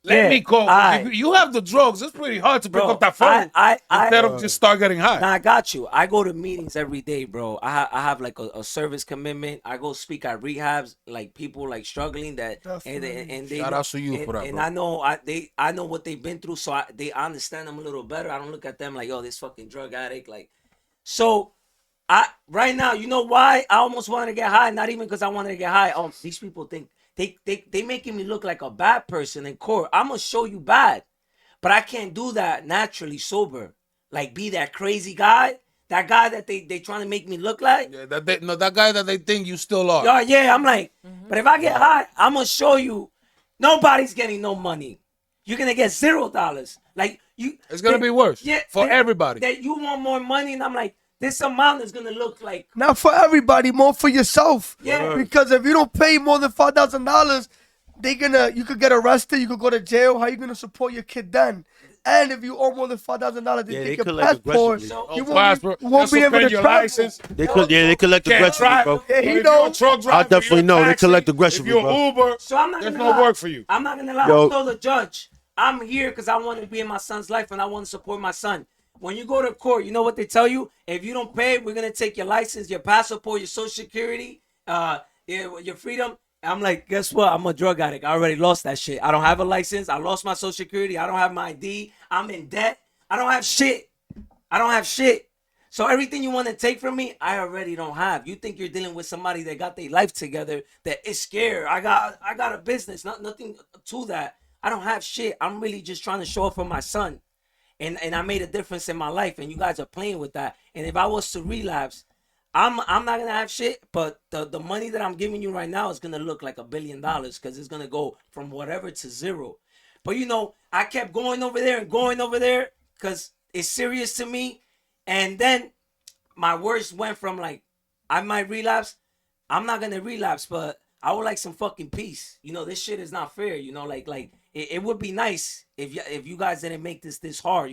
let me call. Aight. You have the drugs. It's pretty hard to pick Bro, up that phone instead of just start getting high. Now I got you. I go to meetings every day, bro. I have like a service commitment. I go speak at rehabs, like people like struggling that, and they Shout out to you for that, and bro. I know what they've been through, so I understand them a little better. I don't look at them like, yo, this fucking drug addict, like. So right now, you know why I almost wanted to get high? Not even because I wanted to get high. These people think they making me look like a bad person in court. I'm gonna show you bad, but I can't do that naturally sober. Like be that crazy guy, that guy that they trying to make me look like. Yeah, that guy that they think you still are. Yeah, I'm like, but if I get high, I'm gonna show you nobody's getting no money. You're gonna get $0. Like you, It's gonna be worse for that- everybody. That you want more money, and I'm like, this amount is gonna look like. Not for everybody, more for yourself. Yeah. Because if you don't pay more than $5,000, you could get arrested, you could go to jail. How you gonna support your kid then? And if you owe more than $5,000, they Yeah, take they your collect passport. aggressively. You Fast, won't bro. be, won't They'll be able to suspend your travel. license. They collect Can't aggressively, drive. bro. Yeah, But he if you're know. a truck driver, I definitely you're a know. They taxi, collect aggressively, If you're bro. Uber, So I'm not there's gonna no lie. work for you. I'm not gonna lie. Yo. I told the judge, I'm here because I want to be in my son's life and I want to support my son. When you go to court, you know what they tell you? If you don't pay, we're gonna take your license, your passport, your social security, Yeah, your freedom. I'm like, guess what? I'm a drug addict. I already lost that shit. I don't have a license. I lost my social security. I don't have my ID. I'm in debt. I don't have shit. I don't have shit. So everything you want to take from me, I already don't have. You think you're dealing with somebody that got their life together, that is scared. I got a business, nothing to that. I don't have shit. I'm really just trying to show up for my son. And I made a difference in my life, and you guys are playing with that. And if I was to relapse, I'm not gonna have shit, but the money that I'm giving you right now is gonna look like $1 billion because it's gonna go from whatever to zero. But I kept going over there and going over there because it's serious to me. And then my worst went from like I might relapse. I'm not gonna relapse, but I would like some fucking peace. This shit is not fair. It would be nice if you guys didn't make this hard.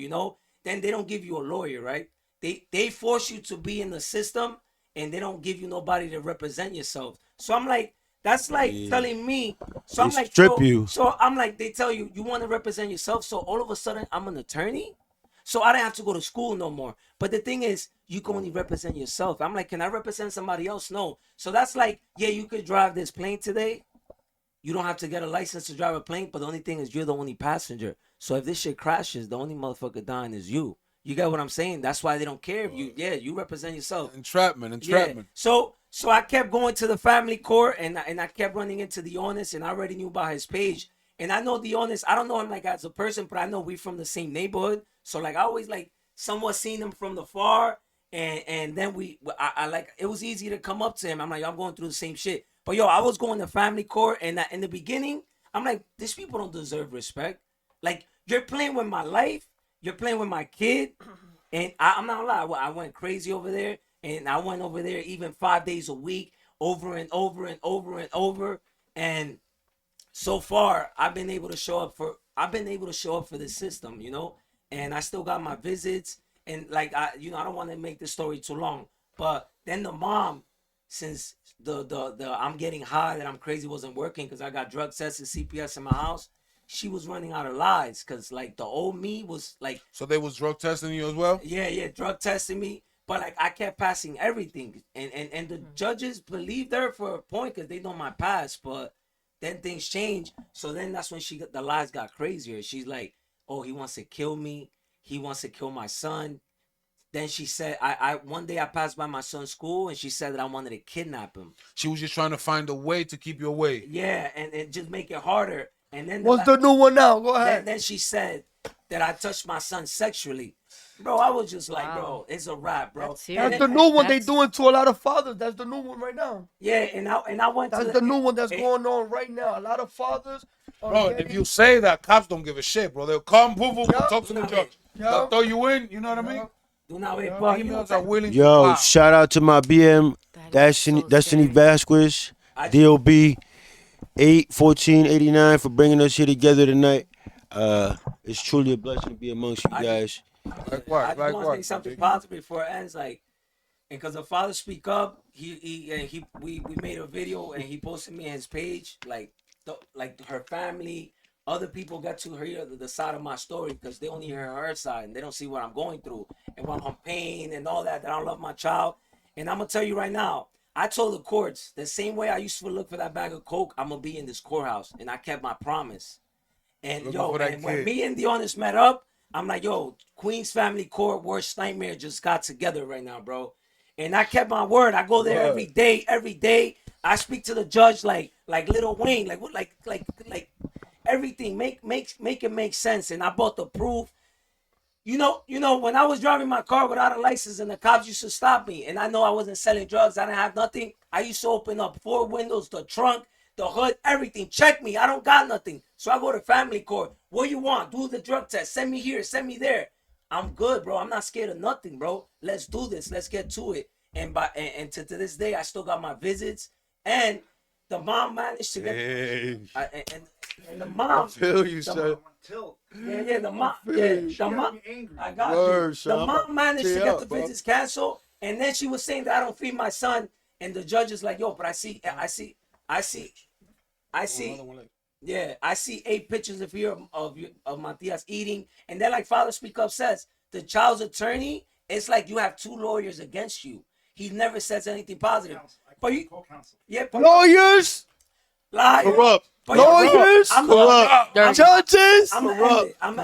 Then they don't give you a lawyer, right? They force you to be in the system, and they don't give you nobody to represent yourself. So I'm like, that's like telling me. So I'm They like, strip so, you. so I'm like, they tell you want to represent yourself. So all of a sudden, I'm an attorney. So I didn't have to go to school no more. But the thing is, you can only represent yourself. I'm like, can I represent somebody else? No. So that's like, yeah, you could drive this plane today. You don't have to get a license to drive a plane, but the only thing is you're the only passenger. So if this shit crashes, the only motherfucker dying is you. You get what I'm saying? That's why they don't care if you represent yourself. Entrapment. Yeah. So I kept going to the family court, and I kept running into the honest, and I already knew about his page. And I know the honest, I don't know him like as a person, but I know we from the same neighborhood. So like I always like somewhat seen him from the far, and then I like it was easy to come up to him. I'm like, I'm going through the same shit. But I was going to family court, and in the beginning, I'm like, these people don't deserve respect. Like, you're playing with my life, you're playing with my kid, and I'm not gonna lie, I went crazy over there, and I went over there even 5 days a week, over and over and over and over, and so far I've been able to show up for the system, and I still got my visits, and like I don't want to make this story too long, but then the mom, since the I'm getting high that I'm crazy wasn't working because I got drug tests and CPS in my house, she was running out of lies because like the old me was like, So they was drug testing you as well? yeah, drug testing me. But like I kept passing everything, and the judges believed her for a point because they know my past. But then things changed. So then that's when the lies got crazier. She's like, "Oh, he wants to kill me. He wants to kill my son." Then she said, "I one day I passed by my son's school, and she said that I wanted to kidnap him." She was just trying to find a way to keep you away. Yeah, and just make it harder. And then What's the new one now? Go then, ahead. then she said that I touched my son sexually. Bro, I was just like, Wow. bro, it's a wrap, bro. That's And That's serious. the then- new one they That's- doing to a lot of fathers. That's the new one right now. Yeah, and I went That's to the new one that's eh, going on right now. A lot of fathers are Bro, if getting- you say that, cops don't give a shit, bro. They'll come, boom, boom, Yeah. talk to the Yeah. judge. Yeah. They'll throw you in, you know what I mean? Do not wait, Yeah, but females are willing to Yo, wow. shout out to my BM, That is so Destiny scary. Vasquez, I- DOB 81489 for bringing us here together tonight. It's truly a blessing to be amongst you I- guys. I Likewise, just want to say likewise, something Jiggy. positive before it ends, like, and because the father speak up, we made a video and he posted me on his page, like her family, other people got to hear the side of my story because they only hear her side and they don't see what I'm going through and what I'm pain and all that I don't love my child. And I'm gonna tell you right now, I told the courts the same way I used to look for that bag of coke, I'm gonna be in this courthouse, and I kept my promise. And Looking for that when kid. me and the honest met up, I'm like, yo, Queens Family Court worst nightmare just got together right now, bro. And I kept my word. I go there every day. Every day, I speak to the judge like Lil Wayne, like what, like everything. Make it make sense. And I bought the proof. You know, when I was driving my car without a license and the cops used to stop me, and I know I wasn't selling drugs, I didn't have nothing. I used to open up 4 windows, the trunk, the hood, everything. Check me. I don't got nothing. So I go to family court. What you want? Do the drug test. Send me here. Send me there. I'm good, bro. I'm not scared of nothing, bro. Let's do this. Let's get to it. And to this day, I still got my visits. And the mom managed to get. Hey, And the mom. feel you, the son. mom- Tilt. Yeah, the mom. feel Yeah, you. the Got mom. me angry. I got Word, you. son. The I'm mom managed to tear get up, the bro. visits canceled, and then she was saying that I don't feed my son, and the judge is like, yo, but I see. Yeah, I see 8 pictures of here of Matias eating, and then like Father Speak Up says, the child's attorney, it's like you have 2 lawyers against you. He never says anything positive. but you, Co-counsel. yeah, but Lawyers, lie. Corrupt. But yo, bro, lawyers, Corrupt. judges. I'm gonna end it. I'm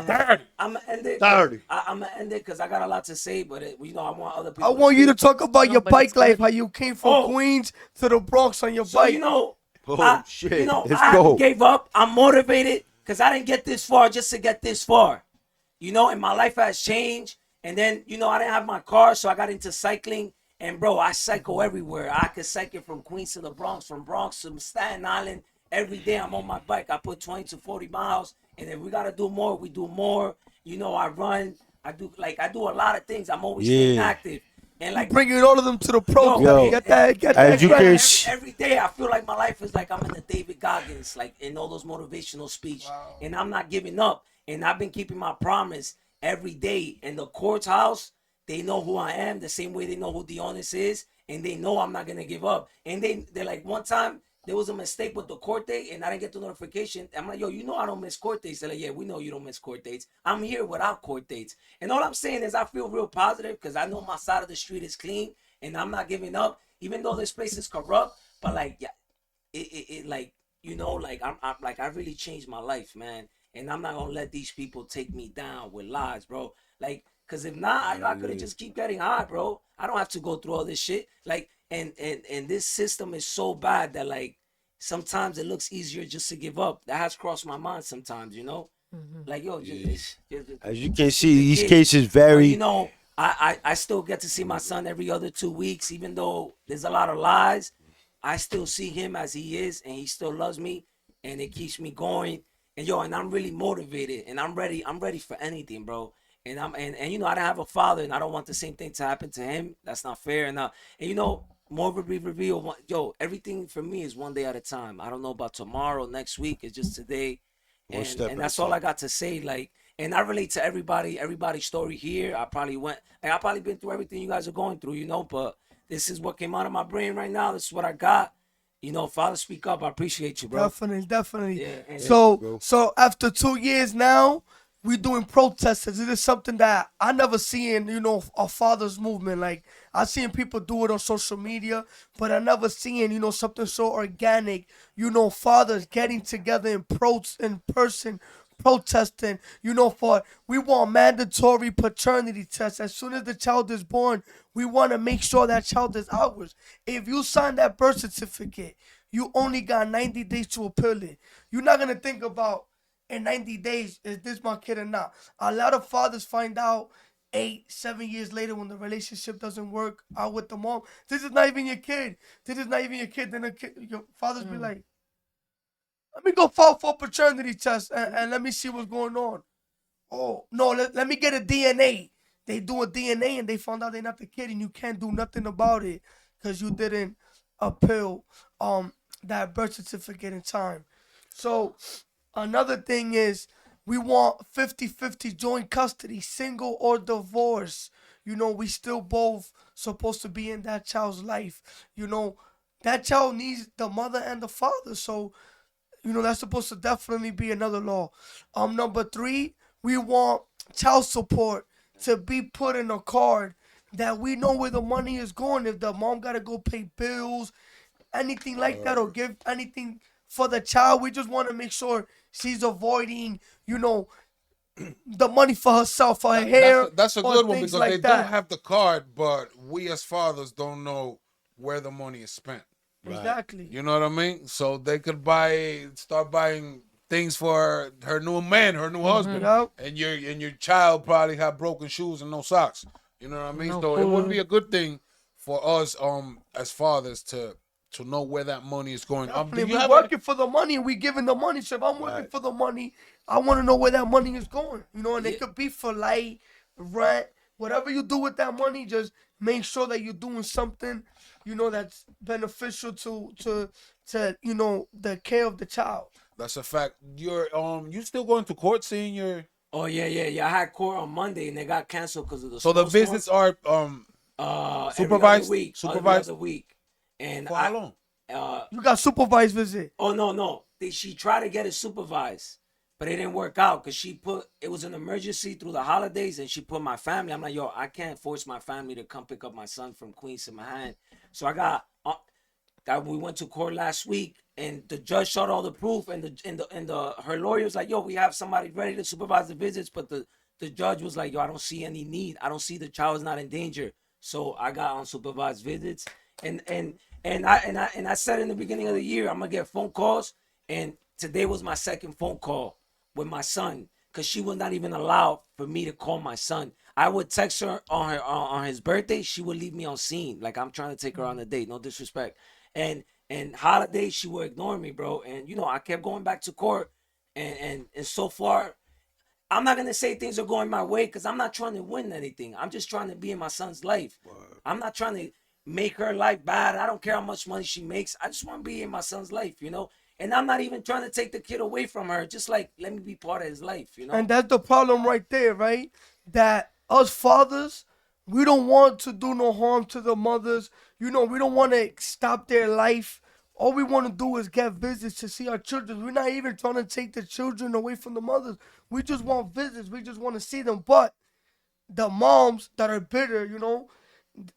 gonna end it. Dirty. I'm gonna end it because I got a lot to say, but I want other people. I want you to talk about No, your but bike it's life, good. how you came from Oh. Queens to the Bronx on your So bike. Oh, shit. Let's I go. gave up. I'm motivated because I didn't get this far just to get this far. And my life has changed. And then, I didn't have my car, so I got into cycling. And bro, I cycle everywhere. I could cycle from Queens to the Bronx, from Bronx to Staten Island. Every day I'm on my bike. I put 20 to 40 miles. And if we gotta do more, we do more. I run. I do a lot of things. I'm always staying Yeah. active. And like Bringing all of them to the pro. Yo, get that as you credit. can every day I feel like my life is like I'm in the David Goggins, like in all those motivational speech, and I'm not giving up. And I've been keeping my promise every day. In the courthouse, they know who I am, the same way they know who Dionis is, and they know I'm not gonna give up. And they're like, one time there was a mistake with the court date, and I didn't get the notification. I'm like, yo, I don't miss court dates. They're like, yeah, we know you don't miss court dates. I'm here without court dates. And all I'm saying is I feel real positive because I know my side of the street is clean, and I'm not giving up, even though this place is corrupt. But like, yeah, it like, like I'm like I really changed my life, man. And I'm not gonna let these people take me down with lies, bro. Like, cause if not, I could have just keep getting high, bro. I don't have to go through all this shit. Like, and this system is so bad that like sometimes it looks easier just to give up. That has crossed my mind sometimes, Like, yo, just As you can see, these kid. cases But, vary. I still get to see my son every other 2 weeks, even though there's a lot of lies. I still see him as he is, and he still loves me, and it keeps me going. And I'm really motivated, and I'm ready. I'm ready for anything, bro. And I don't have a father, and I don't want the same thing to happen to him. That's not fair. And more will be revealed. Everything for me is one day at a time. I don't know about tomorrow, next week. It's just today. One step at And a that's all time. I got to say. Like, and I relate to everybody's story here. I probably been through everything you guys are going through, but this is what came out of my brain right now. This is what I got. Father, speak up. I appreciate you, bro. Definitely. Yeah, and- So after 2 years now, we doing protests. It is something that I never seen, a father's movement. Like I seen people do it on social media, but I never seen, something so organic. Fathers getting together in person, protesting. We want mandatory paternity tests as soon as the child is born. We want to make sure that child is ours. If you sign that birth certificate, you only got 90 days to appeal it. You're not gonna think about in 90 days, is this my kid or not? A lot of fathers find out 8, 7 years later when the relationship doesn't work out with the mom. This is not even your kid. This is not even your kid. Then your fathers be like, let me go file for a paternity test and let me see what's going on. Oh, no, let me get a DNA. They do a DNA and they found out they're not the kid and you can't do nothing about it because you didn't appeal that birth certificate in time. So another thing is we want 50-50 joint custody, single or divorce. We still both supposed to be in that child's life. That child needs the mother and the father. So, that's supposed to definitely be another law. Number 3, we want child support to be put in a card that we know where the money is going. If the mom gotta go pay bills, anything like that, or give anything for the child, we just want to make sure she's avoiding, the money for herself, for her hair. That's a or good one things because like they that. do have the card, but we as fathers don't know where the money is spent. Exactly. You know what I mean? So they could start buying things for her new man, her new husband, Yep. and your child probably have broken shoes and no socks. You know what I mean? No So it would food. be a good thing for us as fathers to know where that money is going. Do Definitely. you We have working for the money and we giving the money. So if I'm working Right. for the money, I want to know where that money is going. And Yeah. it could be for light, rent, whatever you do with that money. Just make sure that you're doing something, that's beneficial to the care of the child. That's a fact. You still going to court seeing your Oh yeah. I had court on Monday and they got canceled because of the so the snowstorm. visits are every supervised? other week, Supervised? every other week. And for how long? You got supervised visit. Oh no. She tried to get it supervised, but it didn't work out because it was an emergency through the holidays, and she put my family. I'm like, yo, I can't force my family to come pick up my son from Queens to Manhattan. So I got that we went to court last week, and the judge showed all the proof, and the her lawyer was like, yo, we have somebody ready to supervise the visits, but the judge was like, yo, I don't see any need. I don't see the child is not in danger. So I got unsupervised visits, and I said in the beginning of the year I'm gonna get phone calls, and today was my second phone call with my son, because she would not even allow for me to call my son. I would text her on his birthday. She would leave me on scene, like I'm trying to take her on a date. No disrespect. And holidays she would ignore me, bro. And I kept going back to court, and so far I'm not gonna say things are going my way, because I'm not trying to win anything. I'm just trying to be in my son's life. I'm not trying to make her life bad. I don't care how much money she makes. I just want to be in my son's life. And I'm not even trying to take the kid away from her. Just like, let me be part of his life. And that's the problem right there, right? That us fathers, we don't want to do no harm to the mothers. We don't want to stop their life. All we want to do is get visits to see our children. We're not even trying to take the children away from the mothers. We just want visits. We just want to see them. But the moms that are bitter,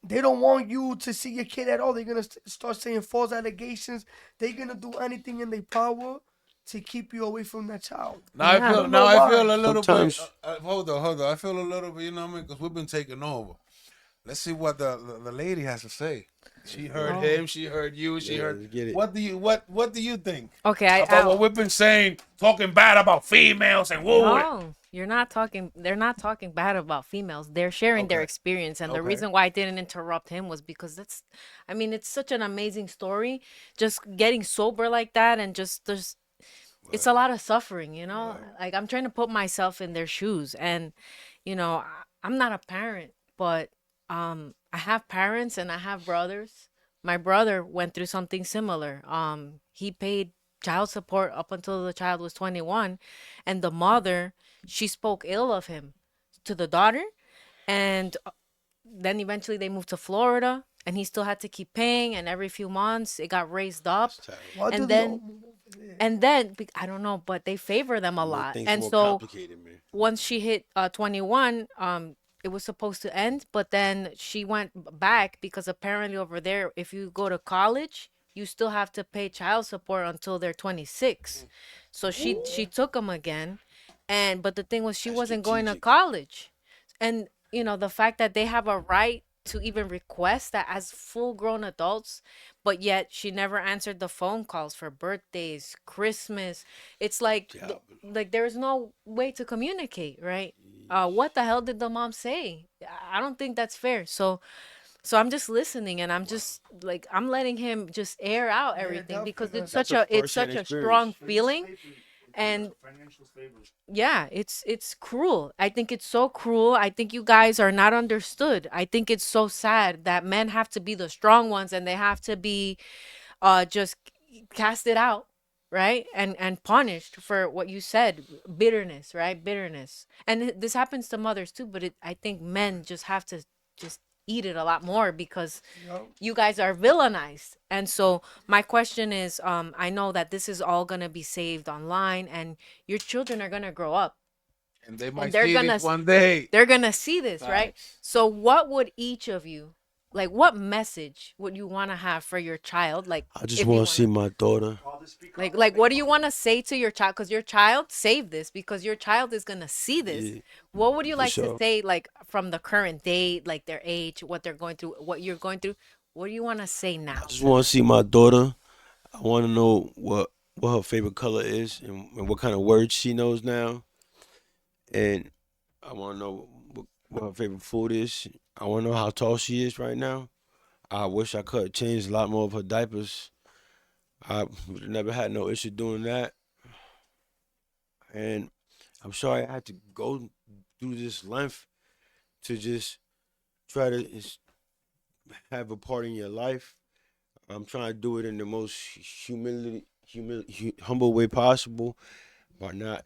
they don't want you to see your kid at all. They're going to start saying false allegations. They're going to do anything in their power to keep you away from that child. Now Yeah. I feel a little Sometimes- bit. Hold on. I feel a little bit. You know what I mean? Because we've been taking over. Let's see what the lady has to say. She heard him. She heard you. She Yeah, heard. let's get it. What do you think Okay, about what we've been saying, talking bad about females and woo? no, you're not talking. They're not talking bad about females. They're sharing their Okay. experience, and the Okay. reason why I didn't interrupt him was because it's such an amazing story. Just getting sober like that, and just it's a lot of suffering. Like, I'm trying to put myself in their shoes, and I'm not a parent, but I have parents and I have brothers. My brother went through something similar. He paid child support up until the child was 21, and the mother, she spoke ill of him to the daughter, and then eventually they moved to Florida, and he still had to keep paying, and every few months it got raised up. Why do And they then all move over there? and then I don't know, but they favor them a Make lot. things And more so complicated, man. once she hit 21, it was supposed to end, but then she went back, because apparently over there, if you go to college, you still have to pay child support until they're 26. So she took them again, but the thing was, she That's wasn't going to strategic. college. And the fact that they have a right to even request that as full grown adults, but yet she never answered the phone calls for birthdays, Christmas. It's like like there's no way to communicate, right? What the hell did the mom say? I don't think that's fair. So I'm just listening, and I'm just like, I'm letting him just air out everything, because definitely. it's That's such a it's first-hand such a experience. strong It's feeling. slavery. It's And financial slavery. yeah, it's cruel. I think it's so cruel. I think you guys are not understood. I think it's so sad that men have to be the strong ones, and they have to be just casted out, right? And punished for what you said, bitterness, right? Bitterness. And this happens to mothers too, but I think men just have to just eat it a lot more, because you guys are villainized. And so my question is, I know that this is all going to be saved online, and your children are going to grow up, And they might and they're see gonna this one day. they're gonna see this, right? So what would each of you, like, what message would you want to have for your child? Like, I just if you want to see my daughter. All this speak like what do you want to say to your child? Because your child, save this, because your child is gonna see this. Yeah, What would you for like to sure. say, like, from the current date, like their age, what they're going through, what you're going through? What do you want to say now? I just want to see my daughter. I want to know what her favorite color is, and what kind of words she knows now. And I want to know what her favorite food is. I want to know how tall she is right now. I wish I could change a lot more of her diapers. I never had no issue doing that. And I'm sorry I had to go through this length to just try to have a part in your life. I'm trying to do it in the most humble way possible, by not,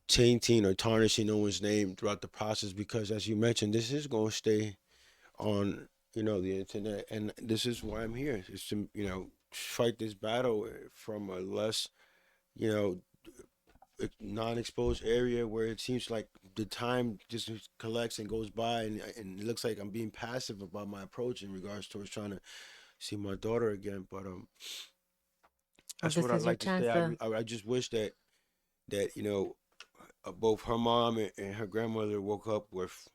tainting or tarnishing no one's name throughout the process. Because, as you mentioned, this is going to stay on, the internet, and this is why I'm here. Is to, fight this battle from a less, you know, non-exposed area where it seems like the time just collects and goes by, and it looks like I'm being passive about my approach in regards towards trying to see my daughter again. But that's this what I'd is your like to chance say. to. I just wish that both her mom and her grandmother woke up with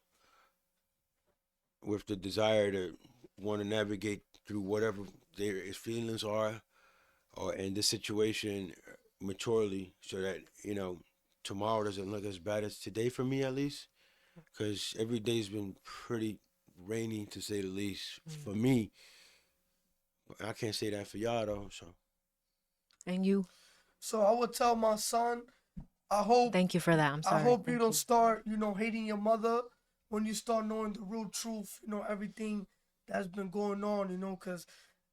the desire to want to navigate through whatever their feelings are, or in this situation maturely, so that tomorrow doesn't look as bad as today for me, at least, because every day's been pretty rainy, to say the least, for me. I can't say that for y'all though. So And you, So I would tell my son, I hope thank you for that. I'm sorry. I hope you Thank don't start, hating your mother when you start knowing the real truth, everything that's been going on, because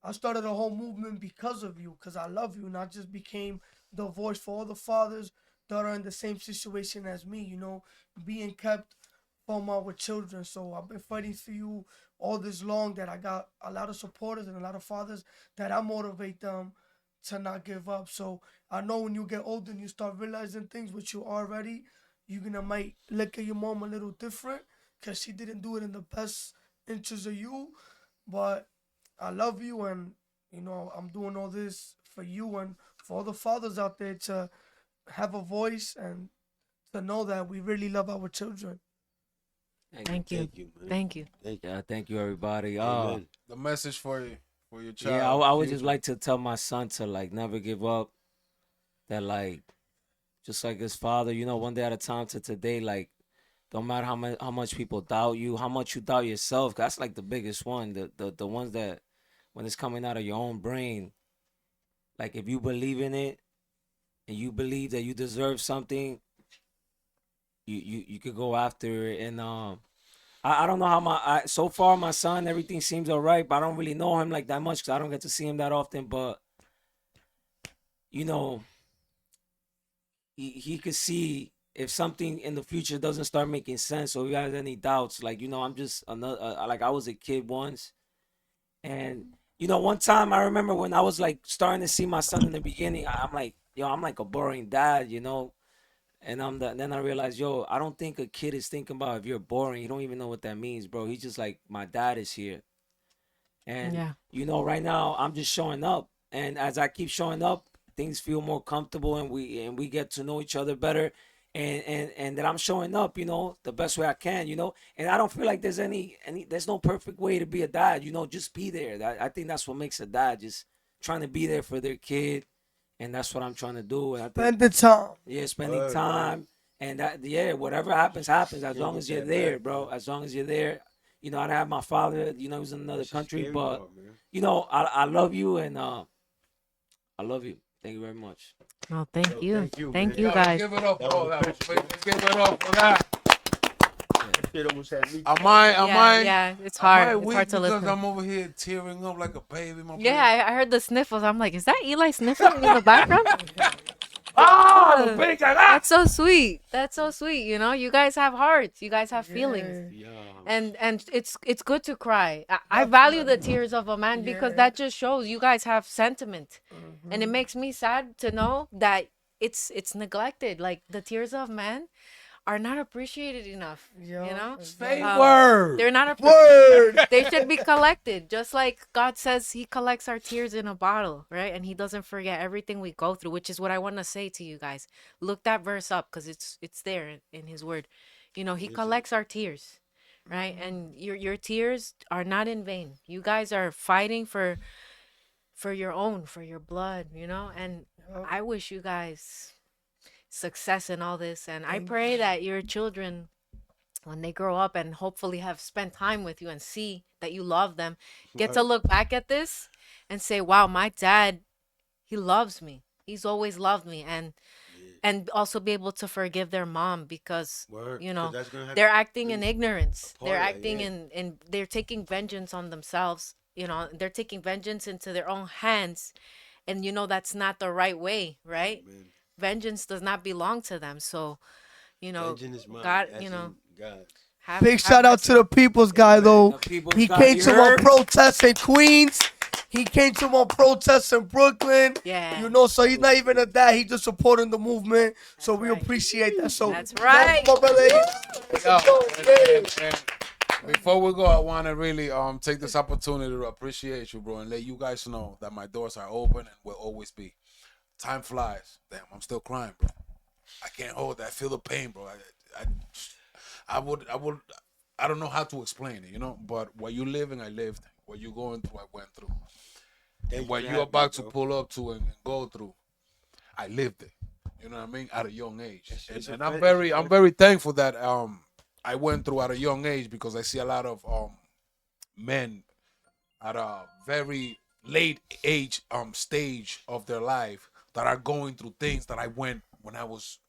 I started a whole movement because of you, because I love you, and I just became the voice for all the fathers that are in the same situation as me, being kept from our children. So I've been fighting for you all this long, that I got a lot of supporters and a lot of fathers that I motivate them to not give up. So I know when you get older and you start realizing things which you already, you're gonna might look at your mom a little different, because she didn't do it in the best interest of you. But I love you, and I'm doing all this for you and for all the fathers out there to have a voice and to know that we really love our children. Thank you. thank you, man. Thank you. Thank you. Yeah, thank you, everybody. Amen. The message for you, for your child. Yeah, I would just future. like to tell my son to like never give up. That like, just like his father, one day at a time to today. Like, don't matter how much people doubt you, how much you doubt yourself. That's like the biggest one. The ones that when it's coming out of your own brain. Like if you believe in it and you believe that you deserve something, you could go after it. And I don't know how so far my son, everything seems all right, but I don't really know him like that much because I don't get to see him that often. But he could see if something in the future doesn't start making sense, or if he has any doubts. Like I'm just another. Like I was a kid once, and one time I remember when I was like starting to see my son in the beginning, I'm like, yo, I'm like a boring dad, And then I realized, yo, I don't think a kid is thinking about if you're boring. You don't even know what that means, bro. He's just like, my dad is here. And, Yeah. right now I'm just showing up. And as I keep showing up, things feel more comfortable and we get to know each other better. And that I'm showing up, the best way I can, And I don't feel like there's there's no perfect way to be a dad, just be there. I think that's what makes a dad, just trying to be there for their kid. And that's what I'm trying to do. And I think, Spend the time. yeah, spending Word, time. And whatever happens, happens. As long as you're that there, back, bro. As long as you're there. I have my father, he was in another That's the country, scary but part, man. I love you and I love you. Thank you very much. No, thank Yo, you. thank you, Thank man. you, Yo, guys. Give it up That for was that. official. Let's give it up for that. Shit almost had me. Am I? Yeah, it's Am I hard. It's weak hard to because listen. I'm over here tearing up like a baby? My Yeah, friend? I heard the sniffles. I'm like, is that Eli sniffling in the background? Ah, the big guy. That's so sweet. That's so sweet. You guys have hearts. You guys have feelings. Yeah. And it's good to cry. I value the tears of a man because Yeah. that just shows you guys have sentiment, and it makes me sad to know that it's neglected. Like the tears of men are not appreciated enough. Yeah. Say Um, word. They're not Word. They should be collected, just like God says He collects our tears in a bottle, right? And He doesn't forget everything we go through, which is what I want to say to you guys. Look that verse up because it's there in His Word. He collects our tears, right? And your tears are not in vain. You guys are fighting for your blood, And I wish you guys success in all this, and I pray that your children, when they grow up and hopefully have spent time with you and see that you love them, get to look back at this and say, wow, my dad, he loves me. He's always loved me. And also be able to forgive their mom because, Word. 'Cause that's gonna have they're to acting in be ignorance. a part They're of that, acting yeah. in they're taking vengeance on themselves. They're taking vengeance into their own hands. And, that's not the right way, right? Man. Vengeance does not belong to them. So, Vengeance is mine. God, As in God. Big shout out to the people's guy though. The people's He guy, came you to one heard? protest in Queens. He came to one protest in Brooklyn. Yeah. So he's not even a dad. He's just supporting the movement. So we right. appreciate that. So That's right. my brother. Yo, Let's go. and Before we go, I want to really take this opportunity to appreciate you, bro, and let you guys know that my doors are open and will always be. Time flies. Damn, I'm still crying, bro. I can't hold that. I feel the pain, bro. I don't know how to explain it, you know. But what you living, I lived. What you going through, I went through. And what you're about to pull up to and go through, I lived it. You know what I mean? At a young age, and I'm very thankful that I went through at a young age because I see a lot of men at a very late age stage of their life that are going through things that I went when I was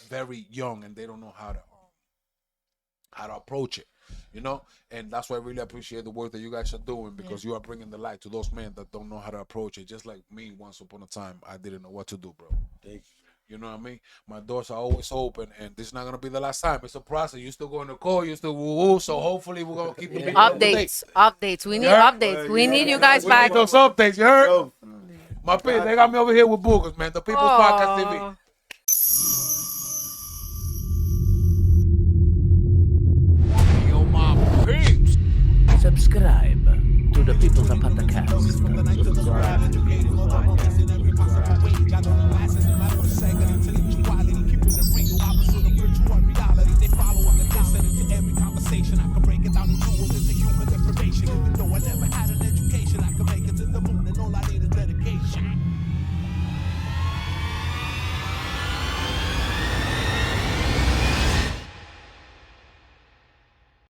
very young and they don't know how to approach it, you know. And that's why I really appreciate the work that you guys are doing because you are bringing the light to those men that don't know how to approach it, just like me once upon a time I didn't know what to do, bro. Thank you. You know what I mean? My doors are always open, and this is not gonna be the last time. It's a process. You still going to call, you still woo-woo, so hopefully we're gonna keep the people up to date. Updates. We need heard? updates. We need you guys We back. need those updates, you heard? Yo, My people, they got me over here with boogers, man. The People's Podcast TV. Aw. Yo, my peeps. Subscribe to the People's Podcast.